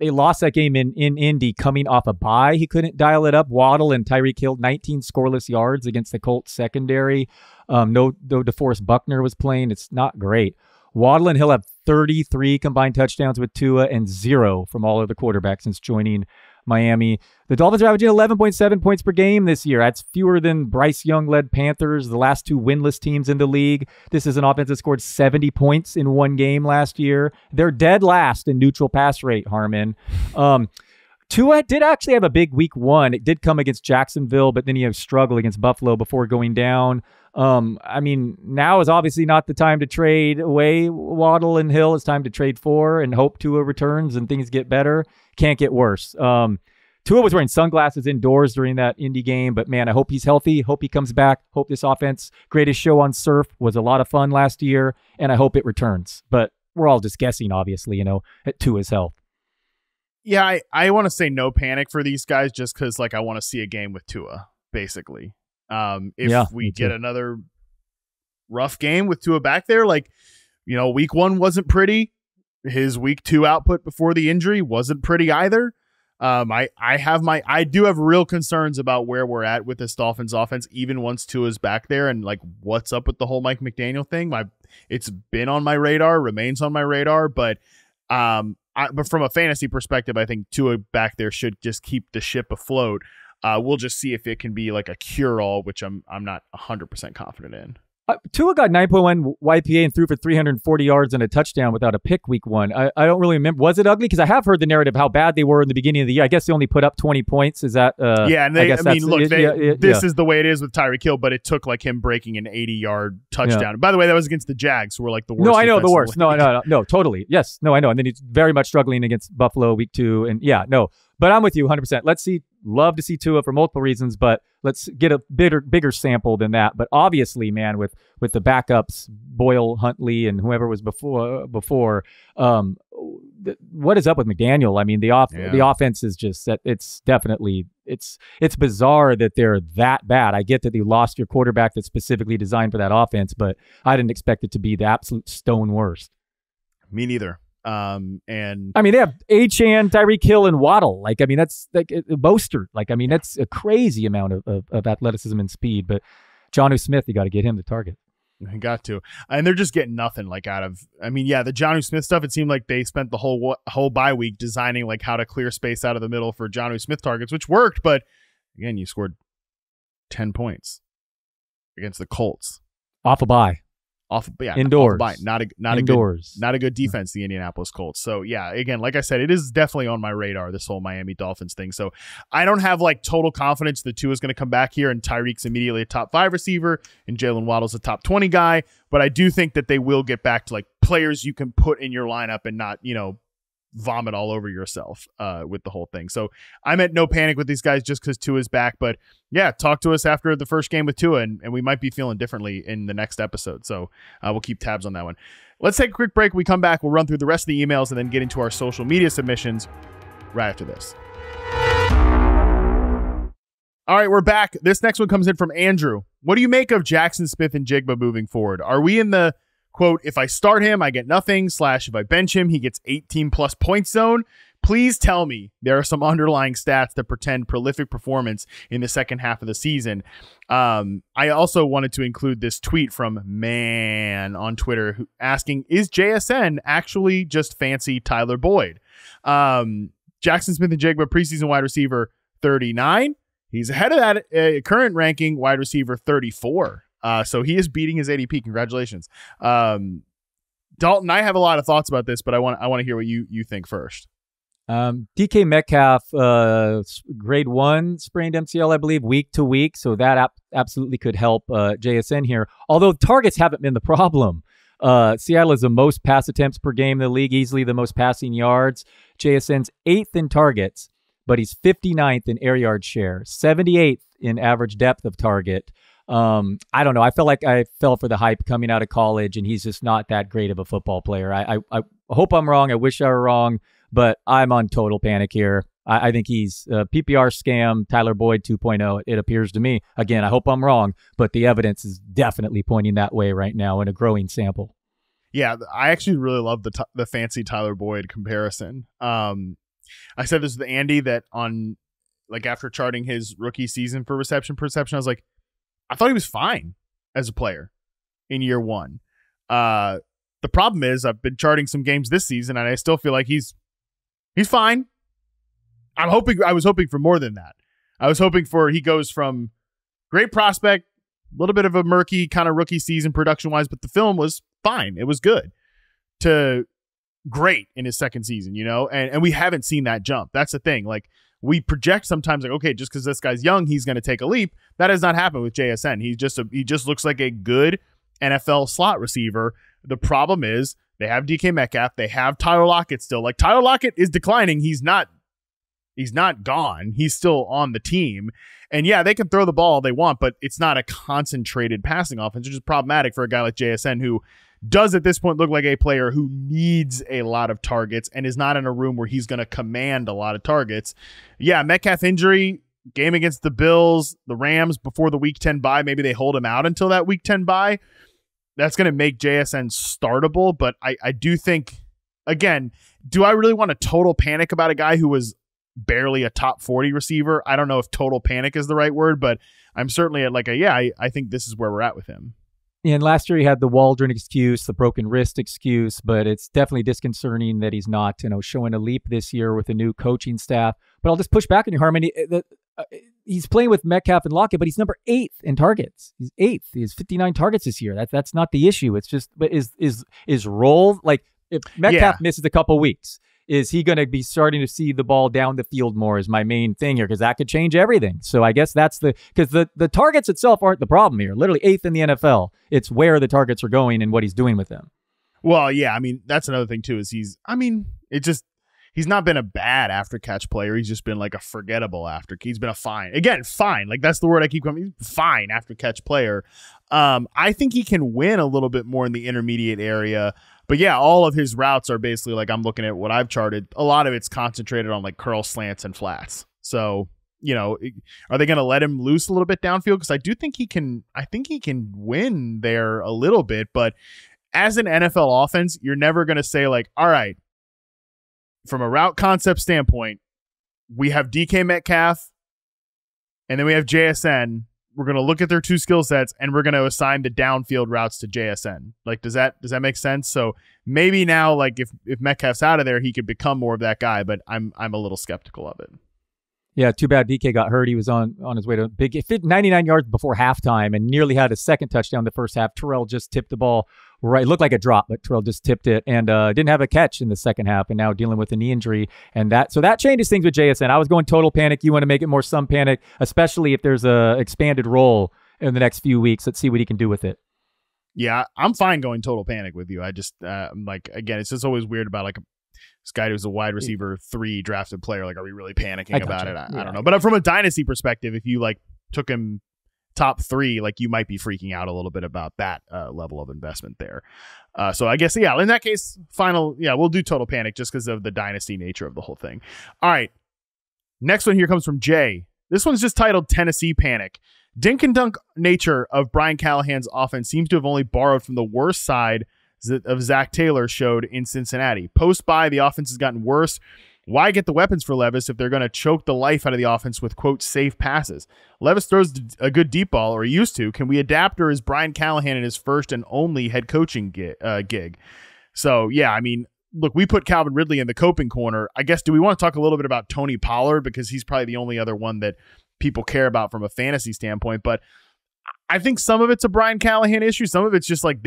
they lost that game in Indy coming off a bye. He couldn't dial it up. Waddle and Tyreek Hill, 19 scoreless yards against the Colts secondary. No DeForest Buckner was playing. It's not great. Waddle and Hill have 33 combined touchdowns with Tua and 0 from all other quarterbacks since joining Miami. The Dolphins are averaging 11.7 points per game this year. That's fewer than Bryce Young-led Panthers, the last 2 winless teams in the league. This is an offense that scored 70 points in one game last year. They're dead last in neutral pass rate, Harmon. Tua did actually have a big week 1. It did come against Jacksonville, but then he had struggled against Buffalo before going down. I mean, now is obviously not the time to trade away Waddle and Hill. It's time to trade for and hope Tua returns and things get better. Can't get worse. Tua was wearing sunglasses indoors during that Indy game, but man, I hope he's healthy. Hope he comes back. Hope this offense, greatest show on surf, was a lot of fun last year, and I hope it returns. But we're all just guessing, obviously, at Tua's health. Yeah, I want to say no panic for these guys just because, I want to see a game with Tua, basically. If we get another rough game with Tua back there, week 1 wasn't pretty. His week 2 output before the injury wasn't pretty either. I do have real concerns about where we're at with this Dolphins offense, even once Tua's back there, and what's up with the whole Mike McDaniel thing. It's been on my radar, remains on my radar, but from a fantasy perspective, I think Tua back there should just keep the ship afloat. We'll just see if it can be a cure-all, which I'm not 100% confident in. Tua got 9.1 YPA and threw for 340 yards and a touchdown without a pick week 1. I don't really remember. Was it ugly? Because I have heard the narrative how bad they were in the beginning of the year. I guess they only put up 20 points. Is that? Yeah, and this is the way it is with Tyreek Hill, but it took him breaking an 80-yard touchdown. Yeah. By the way, that was against the Jags, who were the worst. No, I know the worst. No, totally. Yes, no, I know. And then he's very much struggling against Buffalo week 2, and but I'm with you 100%. Love to see Tua for multiple reasons, but let's get a bigger sample than that. But obviously, man, with the backups, Boyle, Huntley, and whoever was before, what is up with McDaniel? I mean, the offense is just that it's definitely it's bizarre that they're that bad. I get that you lost your quarterback that's specifically designed for that offense, but I didn't expect it to be the absolute stone worst. Me neither. And I mean, they have Achane, Tyreek Hill, and Waddle. That's Mostert. That's a crazy amount of athleticism and speed. But Jonnu Smith, you got to get him to target. I got to, and they're just getting nothing out of. I mean, the Jonnu Smith stuff. It seemed like they spent the whole bye week designing how to clear space out of the middle for Jonnu Smith targets, which worked. But again, you scored 10 points against the Colts off a bye. Indoors. Not a good defense, the Indianapolis Colts. So again, like I said, it is definitely on my radar, this whole Miami Dolphins thing. So I don't have total confidence that Tua is going to come back here and Tyreek's immediately a top 5 receiver and Jalen Waddle's a top 20 guy. But I do think that they will get back to players you can put in your lineup and not, vomit all over yourself with the whole thing. So I'm at no panic with these guys just because Tua's back. But talk to us after the first game with Tua, and we might be feeling differently in the next episode. So we'll keep tabs on that one. Let's take a quick break. When we come back, we'll run through the rest of the emails and then get into our social media submissions right after this. All right, we're back. This next one comes in from Andrew. What do you make of Jaxon, Smith-Njigba moving forward? Are we in the quote, if I start him, I get nothing, / if I bench him, he gets 18 plus points zone? Please tell me there are some underlying stats that pretend prolific performance in the second half of the season. I also wanted to include this tweet from Man on Twitter asking, is JSN actually just fancy Tyler Boyd? Jaxon Smith-Njigba, preseason wide receiver 39. He's ahead of that current ranking wide receiver 34. So he is beating his ADP. Congratulations. Dalton, I have a lot of thoughts about this, but I want to hear what you think first. DK Metcalf, grade 1 sprained MCL, I believe, week to week. So that absolutely could help JSN here. Although targets haven't been the problem. Seattle is the most pass attempts per game in the league, easily the most passing yards. JSN's 8th in targets, but he's 59th in air yard share, 78th in average depth of target. I don't know. I felt like I fell for the hype coming out of college, and he's just not that great of a football player. I hope I'm wrong. I wish I were wrong, but I'm on total panic here. I think he's PPR scam, Tyler Boyd 2.0. It appears to me. Again, I hope I'm wrong, but the evidence is definitely pointing that way right now in a growing sample. Yeah, I actually really love the fancy Tyler Boyd comparison. I said this to Andy that on like after charting his rookie season for reception perception, I was like, I thought he was fine as a player in year one. The problem is I've been charting some games this season and I still feel like he's fine. I was hoping for more than that. I was hoping for he goes from great prospect, a little bit of a murky kind of rookie season production wise, but the film was fine. It was good to great in his second season, you know, and we haven't seen that jump. That's the thing. Like we project sometimes like, okay, just because this guy's young, he's going to take a leap. That has not happened with JSN. He just looks like a good NFL slot receiver. The problem is they have DK Metcalf. They have Tyler Lockett still. Like Tyler Lockett is declining. He's not gone. He's still on the team. And yeah, they can throw the ball all they want, but it's not a concentrated passing offense, which is problematic for a guy like JSN who does at this point look like a player who needs a lot of targets and is not in a room where he's going to command a lot of targets. Yeah, Metcalf injury, game against the Bills, the Rams before the Week 10 bye. Maybe they hold him out until that Week 10 bye. That's going to make JSN startable, but I do think, again, do I really want to total panic about a guy who was barely a top 40 receiver? I don't know if total panic is the right word, but I'm certainly at like I think this is where we're at with him. And last year he had the Waldron excuse, the broken wrist excuse, but it's definitely disconcerting that he's not, showing a leap this year with a new coaching staff. But I'll just push back on you, Harmon. He's playing with Metcalf and Lockett, but he's number 8th in targets. He's 8th. He has 59 targets this year. That's not the issue. It's just, but is role, like if Metcalf misses a couple weeks, is he going to be starting to see the ball down the field more is my main thing here, because that could change everything. So I guess that's because the targets itself aren't the problem here. Literally 8th in the NFL. It's where the targets are going and what he's doing with them. Well, yeah, I mean, that's another thing too, is he's not been a bad after catch player. He's just been like a forgettable he's been a fine. Like that's the word I keep coming. He's fine after catch player. I think he can win a little bit more in the intermediate area. But yeah, all of his routes are basically like, I'm looking at what I've charted. A lot of it's concentrated on like curl slants and flats. So, are they going to let him loose a little bit downfield? Because I think he can win there a little bit. But as an NFL offense, you're never going to say like, all right, from a route concept standpoint, we have DK Metcalf and then we have JSN. We're going to look at their two skill sets and we're going to assign the downfield routes to JSN. Like, does that make sense? So maybe now, like if Metcalf's out of there, he could become more of that guy, but I'm a little skeptical of it. Yeah, too bad DK got hurt. He was on his way to big 99 yards before halftime and nearly had a second touchdown the first half. Terrell just tipped the ball right. It looked like a drop, but Terrell just tipped it and didn't have a catch in the second half and now dealing with a knee injury. And that changes things with JSN. I was going total panic. You want to make it more some panic, especially if there's a expanded role in the next few weeks. Let's see what he can do with it. Yeah, I'm fine going total panic with you. I just like, again, it's just always weird about like this guy who's a wide receiver 3 drafted player. Like, are we really panicking about it? I don't know. But from a dynasty perspective, if you like took him top 3, like you might be freaking out a little bit about that level of investment there. So I guess, yeah, in that case, we'll do total panic just because of the dynasty nature of the whole thing. All right. Next one here comes from Jay. This one's just titled Tennessee Panic. Dink and dunk nature of Brian Callahan's offense seems to have only borrowed from the worst side of Zach Taylor showed in Cincinnati. Post-bye, the offense has gotten worse. Why get the weapons for Levis if they're going to choke the life out of the offense with, quote, safe passes? Levis throws a good deep ball, or he used to. Can we adapt, or is Brian Callahan in his first and only head coaching gig? So, yeah, I mean, look, we put Calvin Ridley in the coping corner. I guess, do we want to talk a little bit about Tony Pollard? Because he's probably the only other one that people care about from a fantasy standpoint. But I think some of it's a Brian Callahan issue. Some of it's just like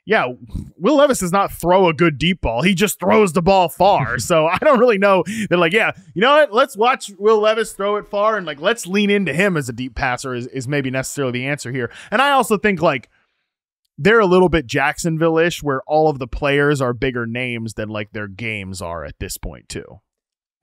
Will Levis does not throw a good deep ball. He just throws the ball far. So I don't really know that, like, yeah, you know what? Let's watch Will Levis throw it far and like let's lean into him as a deep passer is maybe necessarily the answer here. And I also think like they're a little bit Jacksonville-ish where all of the players are bigger names than like their games are at this point too.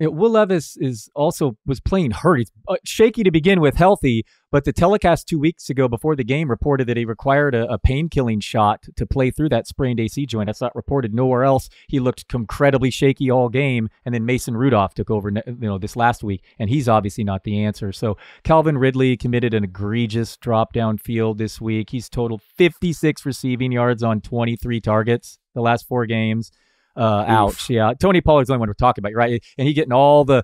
Will Levis was playing hurt. He's shaky to begin with, healthy, but the telecast 2 weeks ago before the game reported that he required a pain-killing shot to play through that sprained AC joint. That's not reported nowhere else. He looked incredibly shaky all game, and then Mason Rudolph took over this last week, and he's obviously not the answer. So Calvin Ridley committed an egregious drop downfield this week. He's totaled 56 receiving yards on 23 targets the last 4 games. Ouch. Yeah. Tony Pollard's the only one we're talking about, right? And he getting all the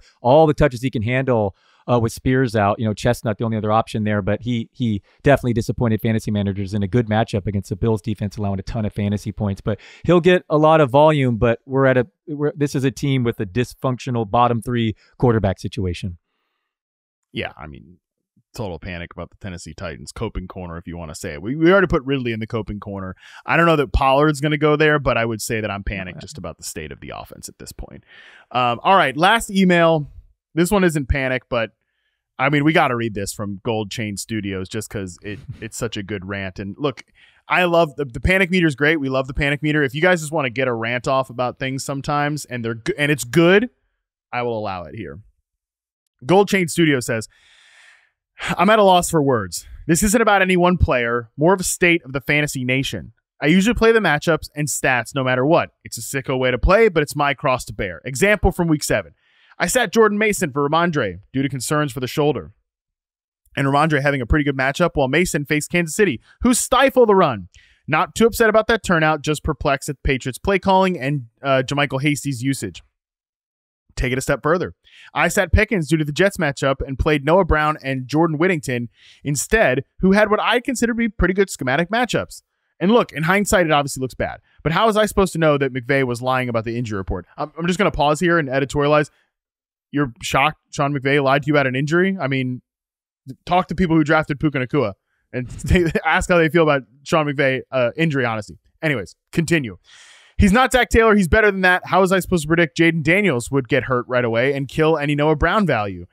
touches he can handle with Spears out. Chestnut, the only other option there, but he definitely disappointed fantasy managers in a good matchup against the Bills defense, allowing a ton of fantasy points. But he'll get a lot of volume, but this is a team with a dysfunctional bottom 3 quarterback situation. Yeah, I mean, total panic about the Tennessee Titans. Coping corner, if you want to say it. We already put Ridley in the coping corner. I don't know that Pollard's going to go there, but I would say that I'm panicked just about the state of the offense at this point. All right, last email. This one isn't panic, but I mean, we got to read this from Gold Chain Studios just because it's such a good rant. And look, I love the Panic Meter is great. We love the Panic Meter. If you guys just want to get a rant off about things sometimes and it's good, I will allow it here. Gold Chain Studio says, I'm at a loss for words. This isn't about any one player, more of a state of the fantasy nation. I usually play the matchups and stats no matter what. It's a sicko way to play, but it's my cross to bear. Example from week 7. I sat Jordan Mason for Rhamondre due to concerns for the shoulder. And Rhamondre having a pretty good matchup while Mason faced Kansas City, who stifle the run. Not too upset about that turnout, just perplexed at Patriots play calling and Jermichael Hasty's usage. Take it a step further. I sat Pickens due to the Jets matchup and played Noah Brown and Jordan Whittington instead, who had what I consider to be pretty good schematic matchups. And look, in hindsight, it obviously looks bad. But how was I supposed to know that McVay was lying about the injury report? I'm just going to pause here and editorialize. You're shocked Sean McVay lied to you about an injury? I mean, talk to people who drafted Puka Nacua and ask how they feel about Sean McVay injury honesty. Anyways, continue. He's not Zach Taylor. He's better than that. How was I supposed to predict Jayden Daniels would get hurt right away and kill any Noah Brown value?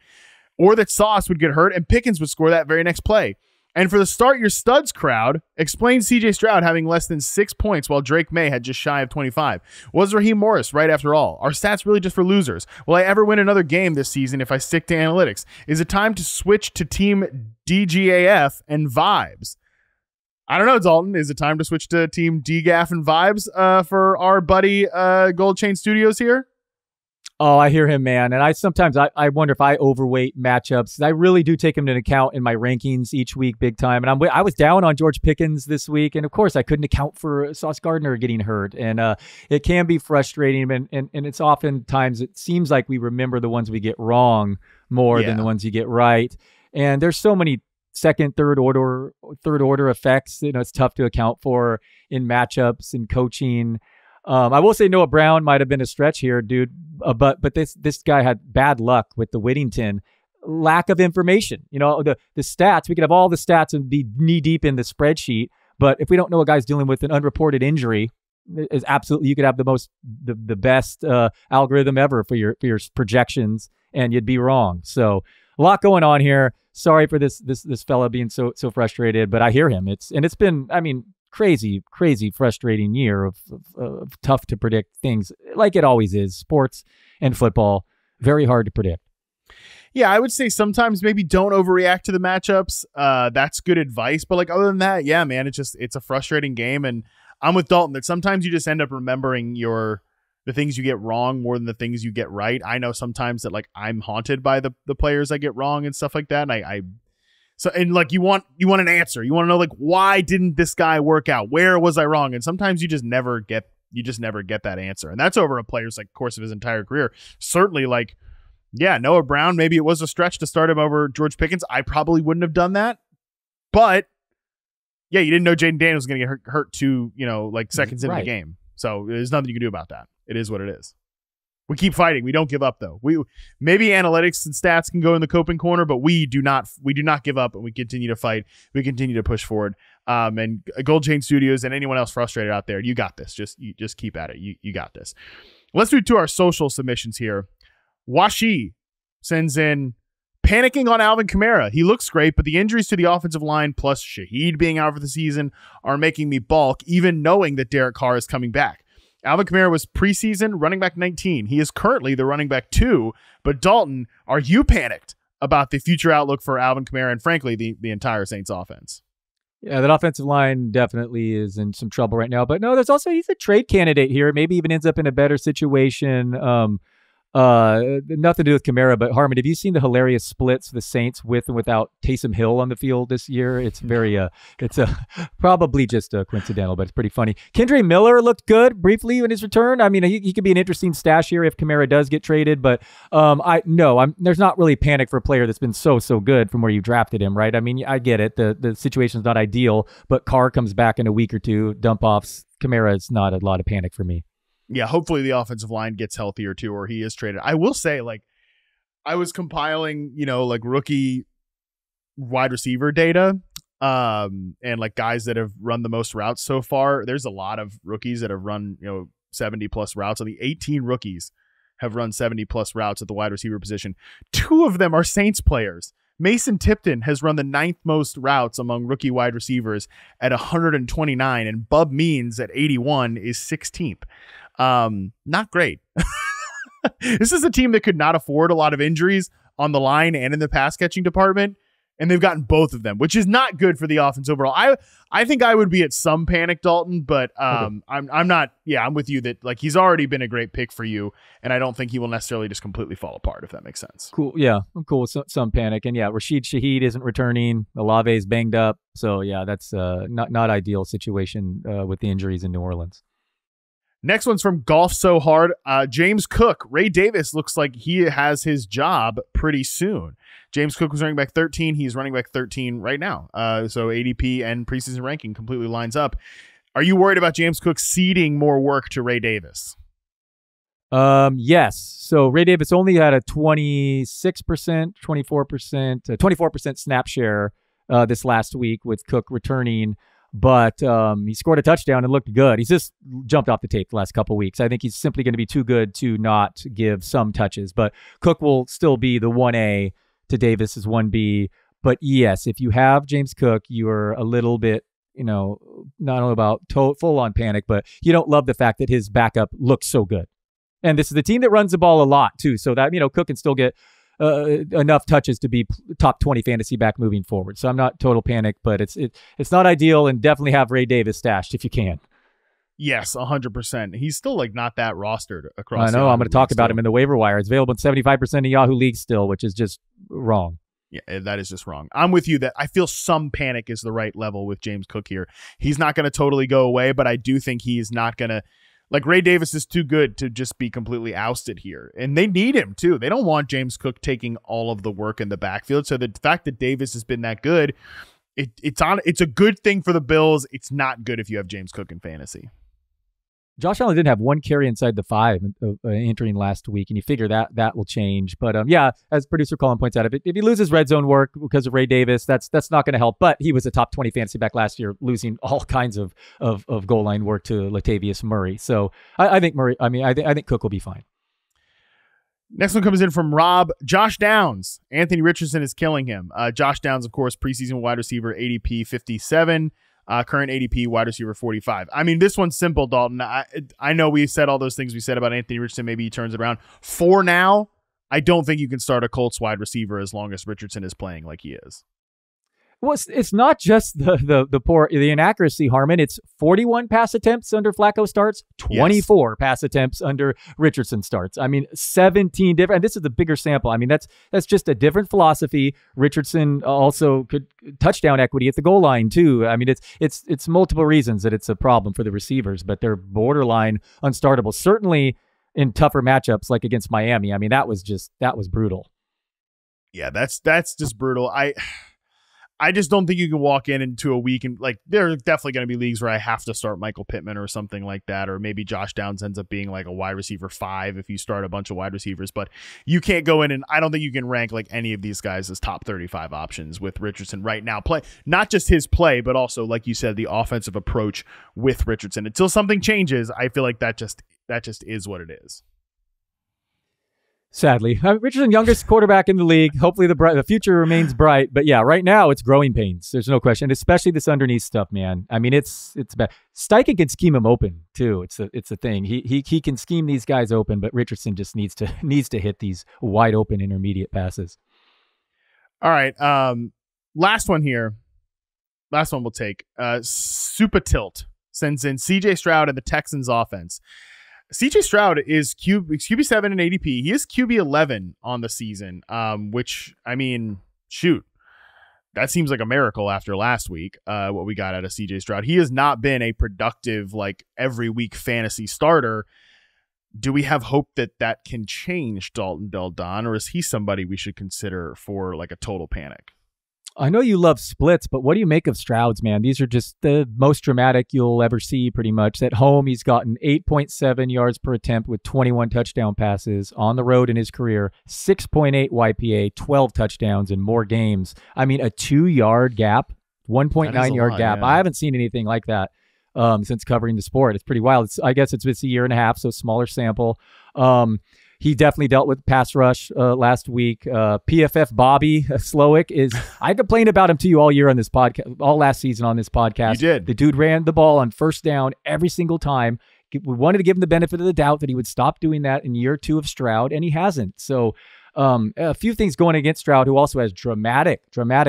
Or that Sauce would get hurt and Pickens would score that very next play? And for the start your studs crowd, explain CJ Stroud having less than 6 points while Drake May had just shy of 25. Was Raheem Morris right after all? Are stats really just for losers? Will I ever win another game this season if I stick to analytics? Is it time to switch to team DGAF and vibes? I don't know, Dalton. Is it time to switch to team DGAF and vibes for our buddy Gold Chain Studios here? Oh, I hear him, man. And I wonder if I overweight matchups. I really do take him into account in my rankings each week big time. And I was down on George Pickens this week. And of course, I couldn't account for Sauce Gardner getting hurt. And it can be frustrating. And it's oftentimes, it seems like we remember the ones we get wrong more than the ones you get right. And there's so many second, third order effects. It's tough to account for in matchups and coaching. I will say Noah Brown might have been a stretch here, dude. But this guy had bad luck with the Whittington. Lack of information. The stats, we could have all the stats and be knee deep in the spreadsheet. But if we don't know a guy's dealing with an unreported injury, is absolutely, you could have the best algorithm ever for your projections, and you'd be wrong. So a lot going on here. Sorry for this fella being so frustrated, but I hear him. It's been, I mean, crazy, frustrating year of tough to predict things, like it always is. Sports and football, very hard to predict. Yeah, I would say sometimes maybe don't overreact to the matchups. That's good advice. But other than that, yeah, man, it's a frustrating game. And I'm with Dalton that sometimes you just end up remembering the things you get wrong more than the things you get right. I know sometimes that I'm haunted by the players I get wrong and stuff like that. And you want an answer. You want to know why didn't this guy work out? Where was I wrong? And sometimes you just never get that answer. And that's over a player's course of his entire career. Certainly Noah Brown, maybe it was a stretch to start him over George Pickens. I probably wouldn't have done that. But yeah, you didn't know Jayden Daniels was going to get hurt to, seconds into the game. So there's nothing you can do about that. It is what it is. We keep fighting. We don't give up, though. Maybe analytics and stats can go in the coping corner, but we do not give up, and we continue to fight. We continue to push forward. And Gold Chain Studios and anyone else frustrated out there, you got this. Just keep at it. You got this. Let's move to our social submissions here. Washi sends in, panicking on Alvin Kamara. He looks great, but the injuries to the offensive line plus Shaheed being out for the season are making me balk, even knowing that Derek Carr is coming back. Alvin Kamara was preseason running back 19. He is currently the running back 2. But Dalton, are you panicked about the future outlook for Alvin Kamara and, frankly, the entire Saints offense? Yeah, that offensive line definitely is in some trouble right now. But no, he's a trade candidate here. Maybe even ends up in a better situation. Nothing to do with Kamara, but Harmon, have you seen the hilarious splits the Saints with and without Taysom Hill on the field this year? It's very, it's probably just coincidental, but it's pretty funny. Kendre Miller looked good briefly in his return. I mean, he could be an interesting stash here if Kamara does get traded, but there's not really panic for a player that's been so good from where you drafted him, right? I mean, I get it. The situation's not ideal, but Carr comes back in a week or two, dump offs. Kamara is not a lot of panic for me. Yeah, hopefully the offensive line gets healthier too, or he is traded. I will say, like, I was compiling, like rookie wide receiver data, and like guys that have run the most routes so far. There's a lot of rookies that have run, 70 plus routes. Only 18 rookies have run 70 plus routes at the wide receiver position. 2 of them are Saints players. Mason Tipton has run the 9th most routes among rookie wide receivers at 129, and Bub Means at 81 is 16th. Not great. This is a team that could not afford a lot of injuries on the line and in the pass catching department, and they've gotten both of them, which is not good for the offense overall. I think I would be at some panic, Dalton, but okay. I'm not. Yeah, I'm with you that like he's already been a great pick for you, and I don't think he will necessarily just completely fall apart, if that makes sense. Cool. Yeah, I'm cool with some panic, and yeah, Rashid Shaheed isn't returning. Olave's banged up, so yeah, that's not ideal situation with the injuries in New Orleans. Next one's from Golf So Hard. James Cook. Ray Davis looks like he has his job pretty soon. James Cook was running back 13. He's running back 13 right now. So ADP and preseason ranking completely lines up. Are you worried about James Cook ceding more work to Ray Davis? Yes. So Ray Davis only had a 26%, 24%, 24% snap share this last week with Cook returning. But he scored a touchdown and looked good. He's just jumped off the tape the last couple of weeks. I think he's simply going to be too good to not give some touches. But Cook will still be the 1A to Davis's 1B. But yes, if you have James Cook, you're a little bit, not only about full-on panic, but you don't love the fact that his backup looks so good. And this is the team that runs the ball a lot, too. So that, Cook can still get enough touches to be top 20 fantasy back moving forward. So I'm not total panic, but it's not ideal, and definitely have Ray Davis stashed if you can. Yes, 100%. He's still like not that rostered across. I know. I'm going to talk about him in the waiver wire. It's available in 75% of Yahoo leagues still, which is just wrong. Yeah, that is just wrong. I'm with you that I feel some panic is the right level with James Cook here. He's not going to totally go away, but I do think he is not going to. Like, Ray Davis is too good to just be completely ousted here. And they need him, too. They don't want James Cook taking all of the work in the backfield. So the fact that Davis has been that good, it's a good thing for the Bills. It's not good if you have James Cook in fantasy. Josh Allen didn't have one carry inside the 5 entering last week, and you figure that will change. But yeah, as producer Colin points out, if he loses red zone work because of Ray Davis, that's not going to help. But he was a top 20 fantasy back last year, losing all kinds of goal line work to Latavius Murray. So I think I think Cook will be fine. Next one comes in from Rob. Josh Downs. Anthony Richardson is killing him. Josh Downs, of course, preseason wide receiver, ADP 57. Current ADP wide receiver 45. I mean, this one's simple, Dalton. I know we said all those things we said about Anthony Richardson. Maybe he turns it around. For now, I don't think you can start a Colts wide receiver as long as Richardson is playing like he is. Well, it's not just the inaccuracy, Harmon. It's 41 pass attempts under Flacco starts, 24 pass attempts under Richardson starts. I mean, 17 different. And this is the bigger sample. I mean, that's just a different philosophy. Richardson also could touchdown equity at the goal line too. I mean, it's multiple reasons that it's a problem for the receivers, but they're borderline unstartable. Certainly in tougher matchups like against Miami. I mean, that was brutal. Yeah, that's just brutal. I just don't think you can walk into a week and like there are definitely going to be leagues where I have to start Michael Pittman or something like that, or maybe Josh Downs ends up being like a wide receiver 5 if you start a bunch of wide receivers, but you can't go in and I don't think you can rank like any of these guys as top 35 options with Richardson right now. Play not just his play, but also like you said, the offensive approach with Richardson. Until something changes, I feel like that just is what it is. Sadly, Richardson, youngest quarterback in the league. Hopefully the future remains bright. But yeah, right now it's growing pains. There's no question, especially this underneath stuff, man. I mean, it's bad. Steichen can scheme him open too. It's a thing. He can scheme these guys open, but Richardson just needs to hit these wide open intermediate passes. All right, last one here. Last one we'll take. Super Tilt sends in CJ Stroud and the Texans offense. CJ Stroud is QB7 in ADP. He is QB11 on the season, which, I mean, shoot, that seems like a miracle after last week, what we got out of CJ Stroud. He has not been a productive, like, every week fantasy starter. Do we have hope that that can change Dalton Del Don, or is he somebody we should consider for, like, a total panic? I know you love splits, but what do you make of Stroud's, man? These are just the most dramatic you'll ever see, pretty much. At home, he's gotten 8.7 yards per attempt with 21 touchdown passes. On the road in his career, 6.8 YPA, 12 touchdowns in more games. I mean, a 2-yard gap, 1.9 yard gap. Yeah. I haven't seen anything like that since covering the sport. It's pretty wild. I guess it's a year and a half, so smaller sample. He definitely dealt with pass rush last week. PFF Bobby Slowick is, I complained about him to you all year on this podcast, all last season on this podcast. You did. The dude ran the ball on first down every single time. We wanted to give him the benefit of the doubt that he would stop doing that in year 2 of Stroud, and he hasn't. So a few things going against Stroud, who also has dramatic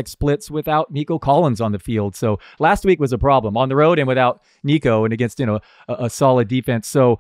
splits without Nico Collins on the field. So last week was a problem on the road and without Nico and against, a solid defense. So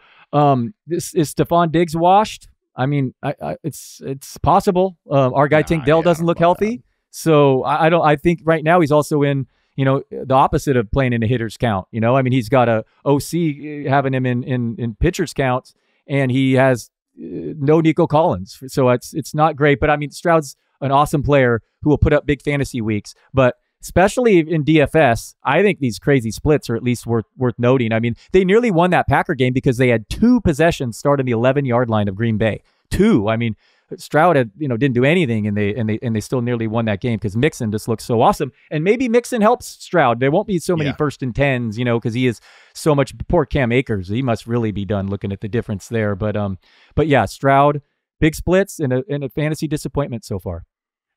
this is Stephon Diggs washed. I mean, it's possible. Our guy Tank Dell doesn't look healthy. So I think right now he's also in, the opposite of playing in a hitter's count. I mean, he's got a OC having him in pitcher's counts, and he has no Nico Collins. So it's not great. But I mean, Stroud's an awesome player who will put up big fantasy weeks. But especially in DFS, I think these crazy splits are at least worth noting. I mean, they nearly won that Packer game because they had 2 possessions start on the 11-yard line of Green Bay. 2. I mean, Stroud had, didn't do anything, and they still nearly won that game because Mixon just looks so awesome. And maybe Mixon helps Stroud. There won't be so many 1st and 10s, because he is so much. Poor Cam Akers, he must really be done looking at the difference there. But yeah, Stroud, big splits and a fantasy disappointment so far.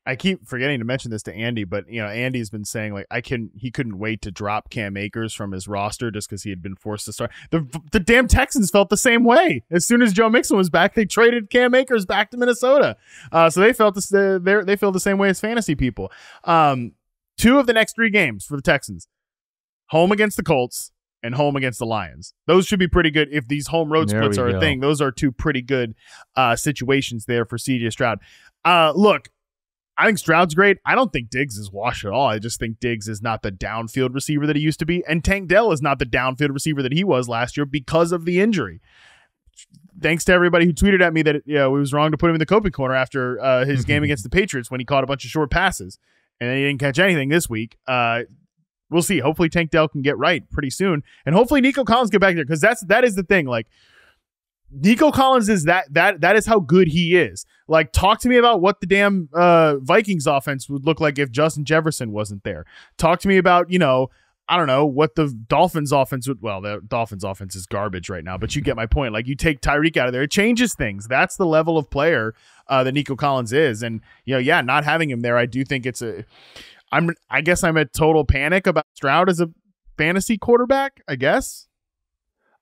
I keep forgetting to mention this to Andy, but Andy's been saying like he couldn't wait to drop Cam Akers from his roster just because he had been forced to start. The damn Texans felt the same way. As soon as Joe Mixon was back, they traded Cam Akers back to Minnesota. So they felt they feel the same way as fantasy people. 2 of the next 3 games for the Texans: home against the Colts and home against the Lions. Those should be pretty good if these home road splits are a thing. Those are 2 pretty good situations there for CJ Stroud. Look. I think Stroud's great. I don't think Diggs is washed at all. I just think Diggs is not the downfield receiver that he used to be. And Tank Dell is not the downfield receiver that he was last year because of the injury. Thanks to everybody who tweeted at me that it was wrong to put him in the coping corner after his game against the Patriots when he caught a bunch of short passes. And then he didn't catch anything this week. We'll see. Hopefully Tank Dell can get right pretty soon. And hopefully Nico Collins get back there, because that is the thing. Like, Nico Collins is that is how good he is. Like, talk to me about what the damn Vikings offense would look like if Justin Jefferson wasn't there. Talk to me about, I don't know, what the Dolphins offense would, well, the Dolphins offense is garbage right now, but you get my point. Like, you take Tyreek out of there, it changes things. That's the level of player that Nico Collins is. And, not having him there, I do think I guess I'm at total panic about Stroud as a fantasy quarterback, I guess.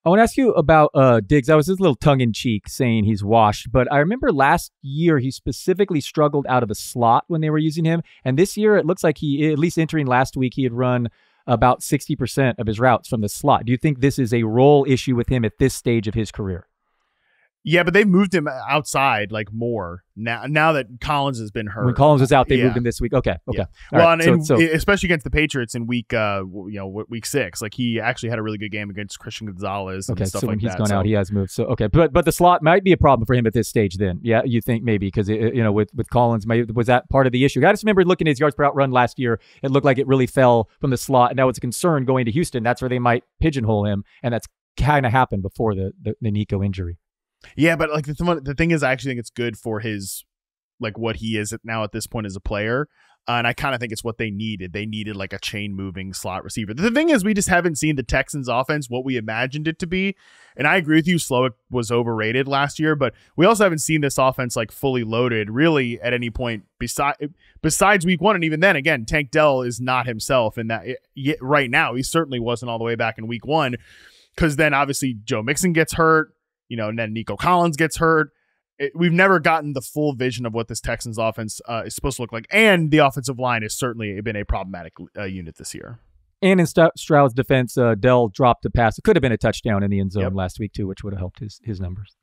I want to ask you about Diggs. I was just a little tongue-in-cheek saying he's washed, but I remember last year he specifically struggled out of a slot when they were using him, and this year it looks like he, at least entering last week, he had run about 60% of his routes from the slot. Do you think this is a role issue with him at this stage of his career? Yeah, but they've moved him outside like more now that Collins has been hurt. When Collins was out, they moved him this week. Okay. Yeah. All well, right. and so especially against the Patriots in week 6, like he actually had a really good game against Christian Gonzalez and stuff so when like he's that. Gone out, he has moved. So but the slot might be a problem for him at this stage. Then, yeah, you think maybe because with Collins, was that part of the issue? I just remember looking at his yards per out run last year. It looked like it really fell from the slot, and that was a concern going to Houston. That's where they might pigeonhole him, and that's kind of happened before the Nico injury. Yeah, but like the thing is, I actually think it's good for his, like, what he is now at this point as a player. And I kind of think it's what they needed. They needed like a chain moving slot receiver. The thing is, we just haven't seen the Texans offense what we imagined it to be. And I agree with you, Slowick was overrated last year, but we also haven't seen this offense like fully loaded really at any point besides week 1. And even then, again, Tank Dell is not himself in that right now. He certainly wasn't all the way back in week 1, because then obviously Joe Mixon gets hurt. And then Nico Collins gets hurt. We've never gotten the full vision of what this Texans offense is supposed to look like. And the offensive line has certainly been a problematic unit this year. And in Stroud's defense, Dell dropped a pass. It could have been a touchdown in the end zone last week too, which would have helped his numbers.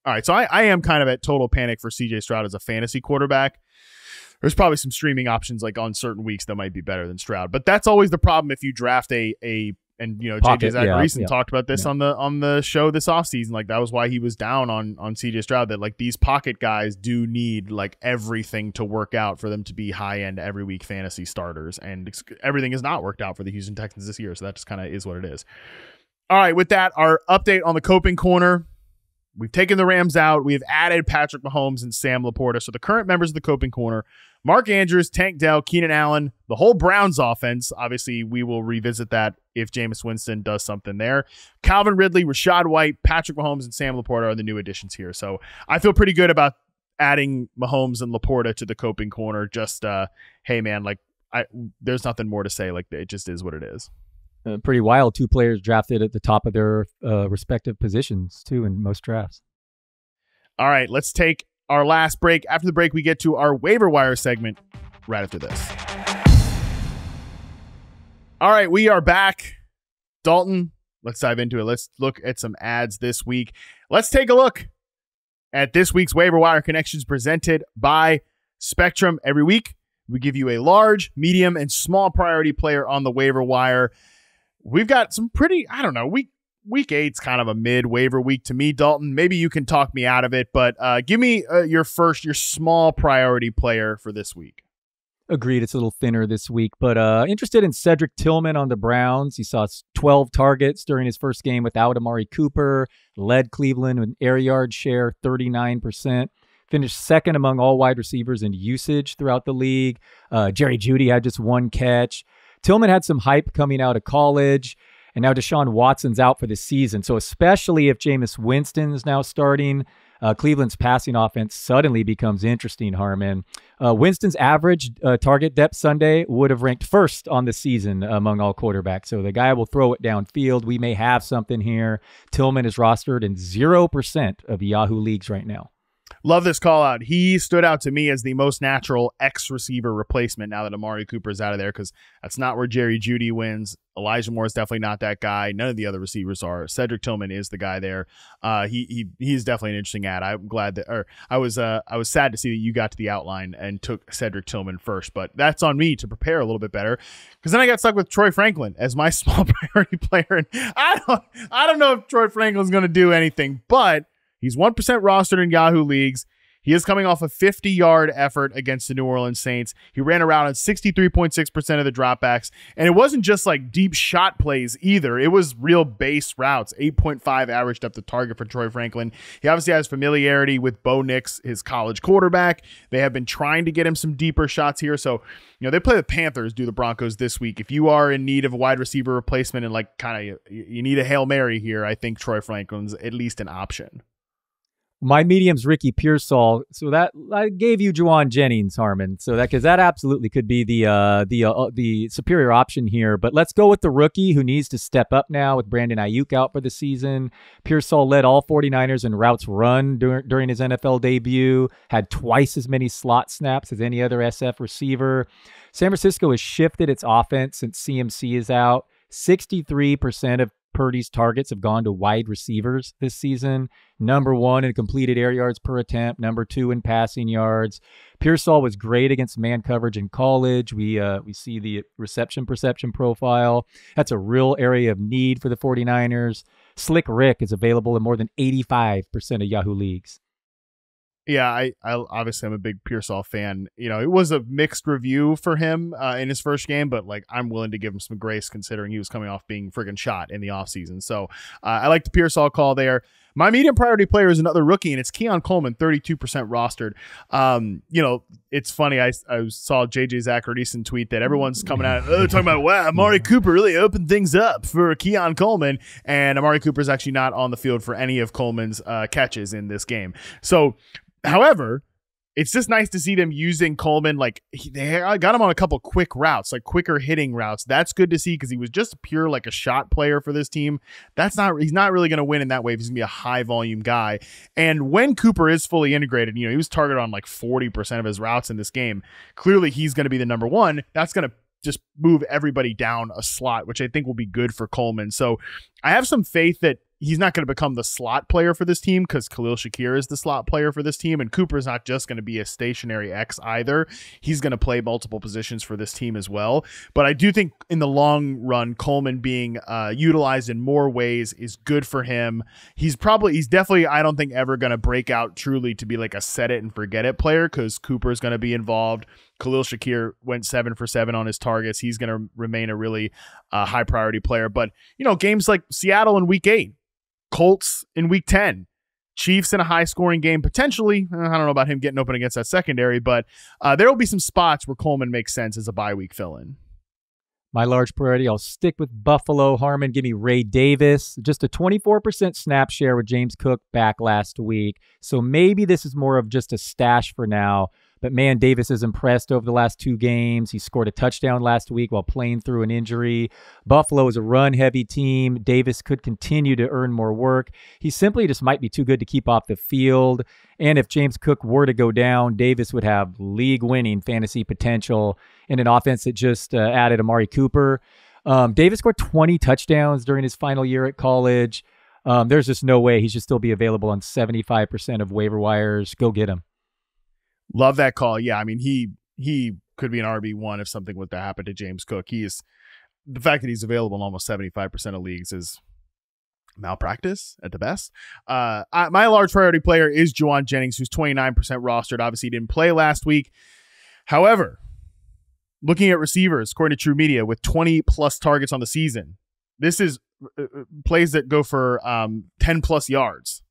All right, so I am kind of at total panic for CJ Stroud as a fantasy quarterback. There's probably some streaming options like on certain weeks that might be better than Stroud, but that's always the problem if you draft a and JJ Zachariason talked about this on the show this offseason. Like that was why he was down on CJ Stroud, that like these pocket guys do need like everything to work out for them to be high end every week fantasy starters, and everything has not worked out for the Houston Texans this year, so that just kind of is what it is. All right, with that, our update on the coping corner. We've taken the Rams out. We've added Patrick Mahomes and Sam LaPorta. So the current members of the coping corner: Mark Andrews, Tank Dell, Keenan Allen, the whole Browns offense. Obviously, we will revisit that if Jameis Winston does something there. Calvin Ridley, Rashad White, Patrick Mahomes, and Sam LaPorta are the new additions here. So I feel pretty good about adding Mahomes and LaPorta to the coping corner. Just, hey, man, like there's nothing more to say. Like it just is what it is. Pretty wild. 2 players drafted at the top of their respective positions, too, in most drafts. All right, let's take our last break. After the break, we get to our waiver wire segment right after this. All right, we are back. Dalton, let's dive into it. Let's look at some ads this week. Let's take a look at this week's Waiver Wire Connections presented by Spectrum. Every week, we give you a large, medium, and small priority player on the waiver wire. We've got some pretty, I don't know, week 8's kind of a mid waiver week to me, Dalton. Maybe you can talk me out of it, but give me your small priority player for this week. Agreed. It's a little thinner this week, but interested in Cedric Tillman on the Browns. He saw 12 targets during his first game without Amari Cooper, led Cleveland with an air yard share, 39%. Finished second among all wide receivers in usage throughout the league. Jerry Jeudy had just 1 catch. Tillman had some hype coming out of college, and now Deshaun Watson's out for the season. So especially if Jameis Winston is now starting, Cleveland's passing offense suddenly becomes interesting, Harmon. Winston's average target depth Sunday would have ranked first on the season among all quarterbacks. So the guy will throw it downfield. We may have something here. Tillman is rostered in 0% of Yahoo leagues right now. Love this call out. He stood out to me as the most natural X-receiver replacement now that Amari Cooper is out of there, because that's not where Jerry Jeudy wins. Elijah Moore is definitely not that guy. None of the other receivers are. Cedric Tillman is the guy there. He's definitely an interesting ad. I'm glad that, or I was sad to see that you got to the outline and took Cedric Tillman first, but that's on me to prepare a little bit better, because then I got stuck with Troy Franklin as my small priority player, and I don't know if Troy Franklin's going to do anything, but he's 1% rostered in Yahoo leagues. He is coming off a 50-yard effort against the New Orleans Saints. He ran around on 63.6% of the dropbacks, and it wasn't just like deep shot plays either. It was real base routes, 8.5 average depth of target for Troy Franklin. He obviously has familiarity with Bo Nix, his college quarterback. They have been trying to get him some deeper shots here. So, they play the Panthers, do the Broncos this week. If you are in need of a wide receiver replacement and like kind of you need a Hail Mary here, I think Troy Franklin's at least an option. My medium's Ricky Pearsall, so that I gave you Juwan Jennings, Harmon. So because that absolutely could be the superior option here. But let's go with the rookie who needs to step up now with Brandon Ayuk out for the season. Pearsall led all 49ers in routes run during his NFL debut. Had twice as many slot snaps as any other SF receiver. San Francisco has shifted its offense since CMC is out. 63% of Purdy's targets have gone to wide receivers this season. Number 1 in completed air yards per attempt. Number 2 in passing yards. Pearsall was great against man coverage in college. We see the reception perception profile. That's a real area of need for the 49ers. Slick Rick is available in more than 85% of Yahoo leagues. Yeah, I obviously I'm a big Pearsall fan. It was a mixed review for him in his first game, but like I'm willing to give him some grace considering he was coming off being friggin' shot in the offseason. So I like the Pearsall call there. My medium priority player is another rookie, and it's Keon Coleman, 32% rostered. It's funny. I saw JJ Zachariason tweet that everyone's coming out talking about, wow, Amari Cooper really opened things up for Keon Coleman, and Amari Cooper is actually not on the field for any of Coleman's catches in this game. So, however, it's just nice to see them using Coleman. Like they got him on a couple quick routes, like quicker hitting routes. That's good to see because he was just pure like a shot player for this team. He's not really going to win in that way if he's going to be a high volume guy. And when Cooper is fully integrated, he was targeted on like 40% of his routes in this game. Clearly he's going to be the number 1. That's going to just move everybody down a slot, which I think will be good for Coleman. So I have some faith that he's not going to become the slot player for this team because Khalil Shakir is the slot player for this team. And Cooper is not just going to be a stationary X either. He's going to play multiple positions for this team as well. But I do think in the long run, Coleman being utilized in more ways is good for him. He's definitely, I don't think, ever going to break out truly to be like a set it and forget it player because Cooper is going to be involved. Khalil Shakir went 7 for 7 on his targets. He's going to remain a really high priority player. But, games like Seattle in week 8, Colts in week 10, Chiefs in a high scoring game, potentially. I don't know about him getting open against that secondary, but there will be some spots where Coleman makes sense as a bye week fill-in. My large priority, I'll stick with Buffalo. Harmon, give me Ray Davis. Just a 24% snap share with James Cook back last week. So maybe this is more of just a stash for now. But man, Davis has impressed over the last 2 games. He scored a touchdown last week while playing through an injury. Buffalo is a run-heavy team. Davis could continue to earn more work. He simply just might be too good to keep off the field. And if James Cook were to go down, Davis would have league-winning fantasy potential in an offense that just added Amari Cooper. Davis scored 20 touchdowns during his final year at college. There's just no way he should still be available on 75% of waiver wires. Go get him. Love that call. Yeah, I mean, he could be an RB1 if something were to happen to James Cook. The fact that he's available in almost 75% of leagues is malpractice at the best. My large priority player is Jauan Jennings, who's 29% rostered. Obviously, he didn't play last week. However, looking at receivers, according to True Media, with 20-plus targets on the season, this is plays that go for 10-plus yards.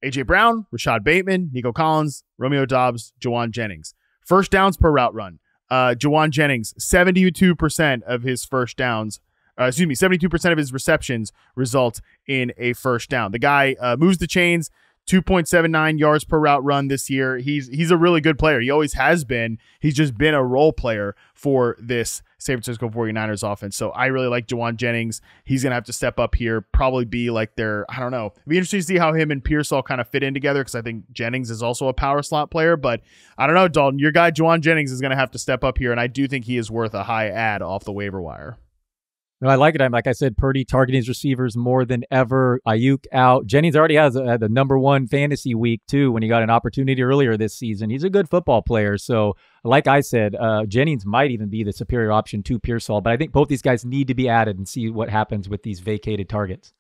A.J. Brown, Rashad Bateman, Nico Collins, Romeo Doubs, Jauan Jennings. First downs per route run. Jauan Jennings, 72% of his first downs, 72% of his receptions result in a first down. The guy moves the chains, 2.79 yards per route run this year. He's a really good player. He always has been. He's just been a role player for this San Francisco 49ers offense. So I really like Jauan Jennings. He's going to have to step up here, probably be like I don't know. It'd be interesting to see how him and Pearsall kind of fit in together because I think Jennings is also a power slot player. But I don't know, Dalton. Your guy Jauan Jennings is going to have to step up here, and I do think he is worth a high ad off the waiver wire. No, I like it. Like I said, Purdy targeting his receivers more than ever. Ayuk out. Jennings already has the number 1 fantasy week, too, when he got an opportunity earlier this season. He's a good football player. So, like I said, Jennings might even be the superior option to Pearsall. But I think both these guys need to be added and see what happens with these vacated targets.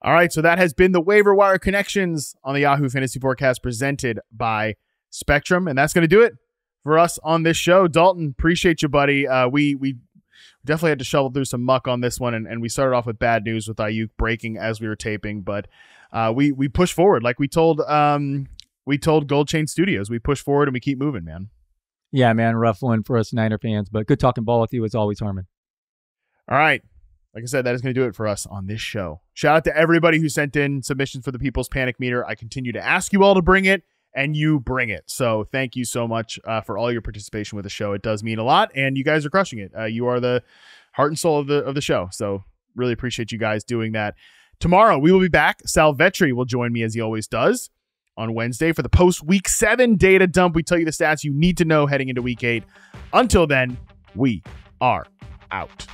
All right, so that has been the Waiver Wire Connections on the Yahoo Fantasy Forecast presented by Spectrum. And that's going to do it for us on this show. Dalton, appreciate you, buddy. We definitely had to shovel through some muck on this one, and we started off with bad news with Ayuk breaking as we were taping, but we push forward like we told Gold Chain Studios. We push forward and we keep moving, man. Yeah, man, rough one for us Niner fans, but good talking ball with you as always, Harmon. All right. Like I said, that is going to do it for us on this show. Shout out to everybody who sent in submissions for the People's Panic Meter. I continue to ask you all to bring it, and you bring it. So thank you so much for all your participation with the show. It does mean a lot, and you guys are crushing it. You are the heart and soul of the show. So really appreciate you guys doing that. Tomorrow we will be back. Sal Vetri will join me as he always does on Wednesday for the post-Week 7 data dump. We tell you the stats you need to know heading into Week 8. Until then, we are out.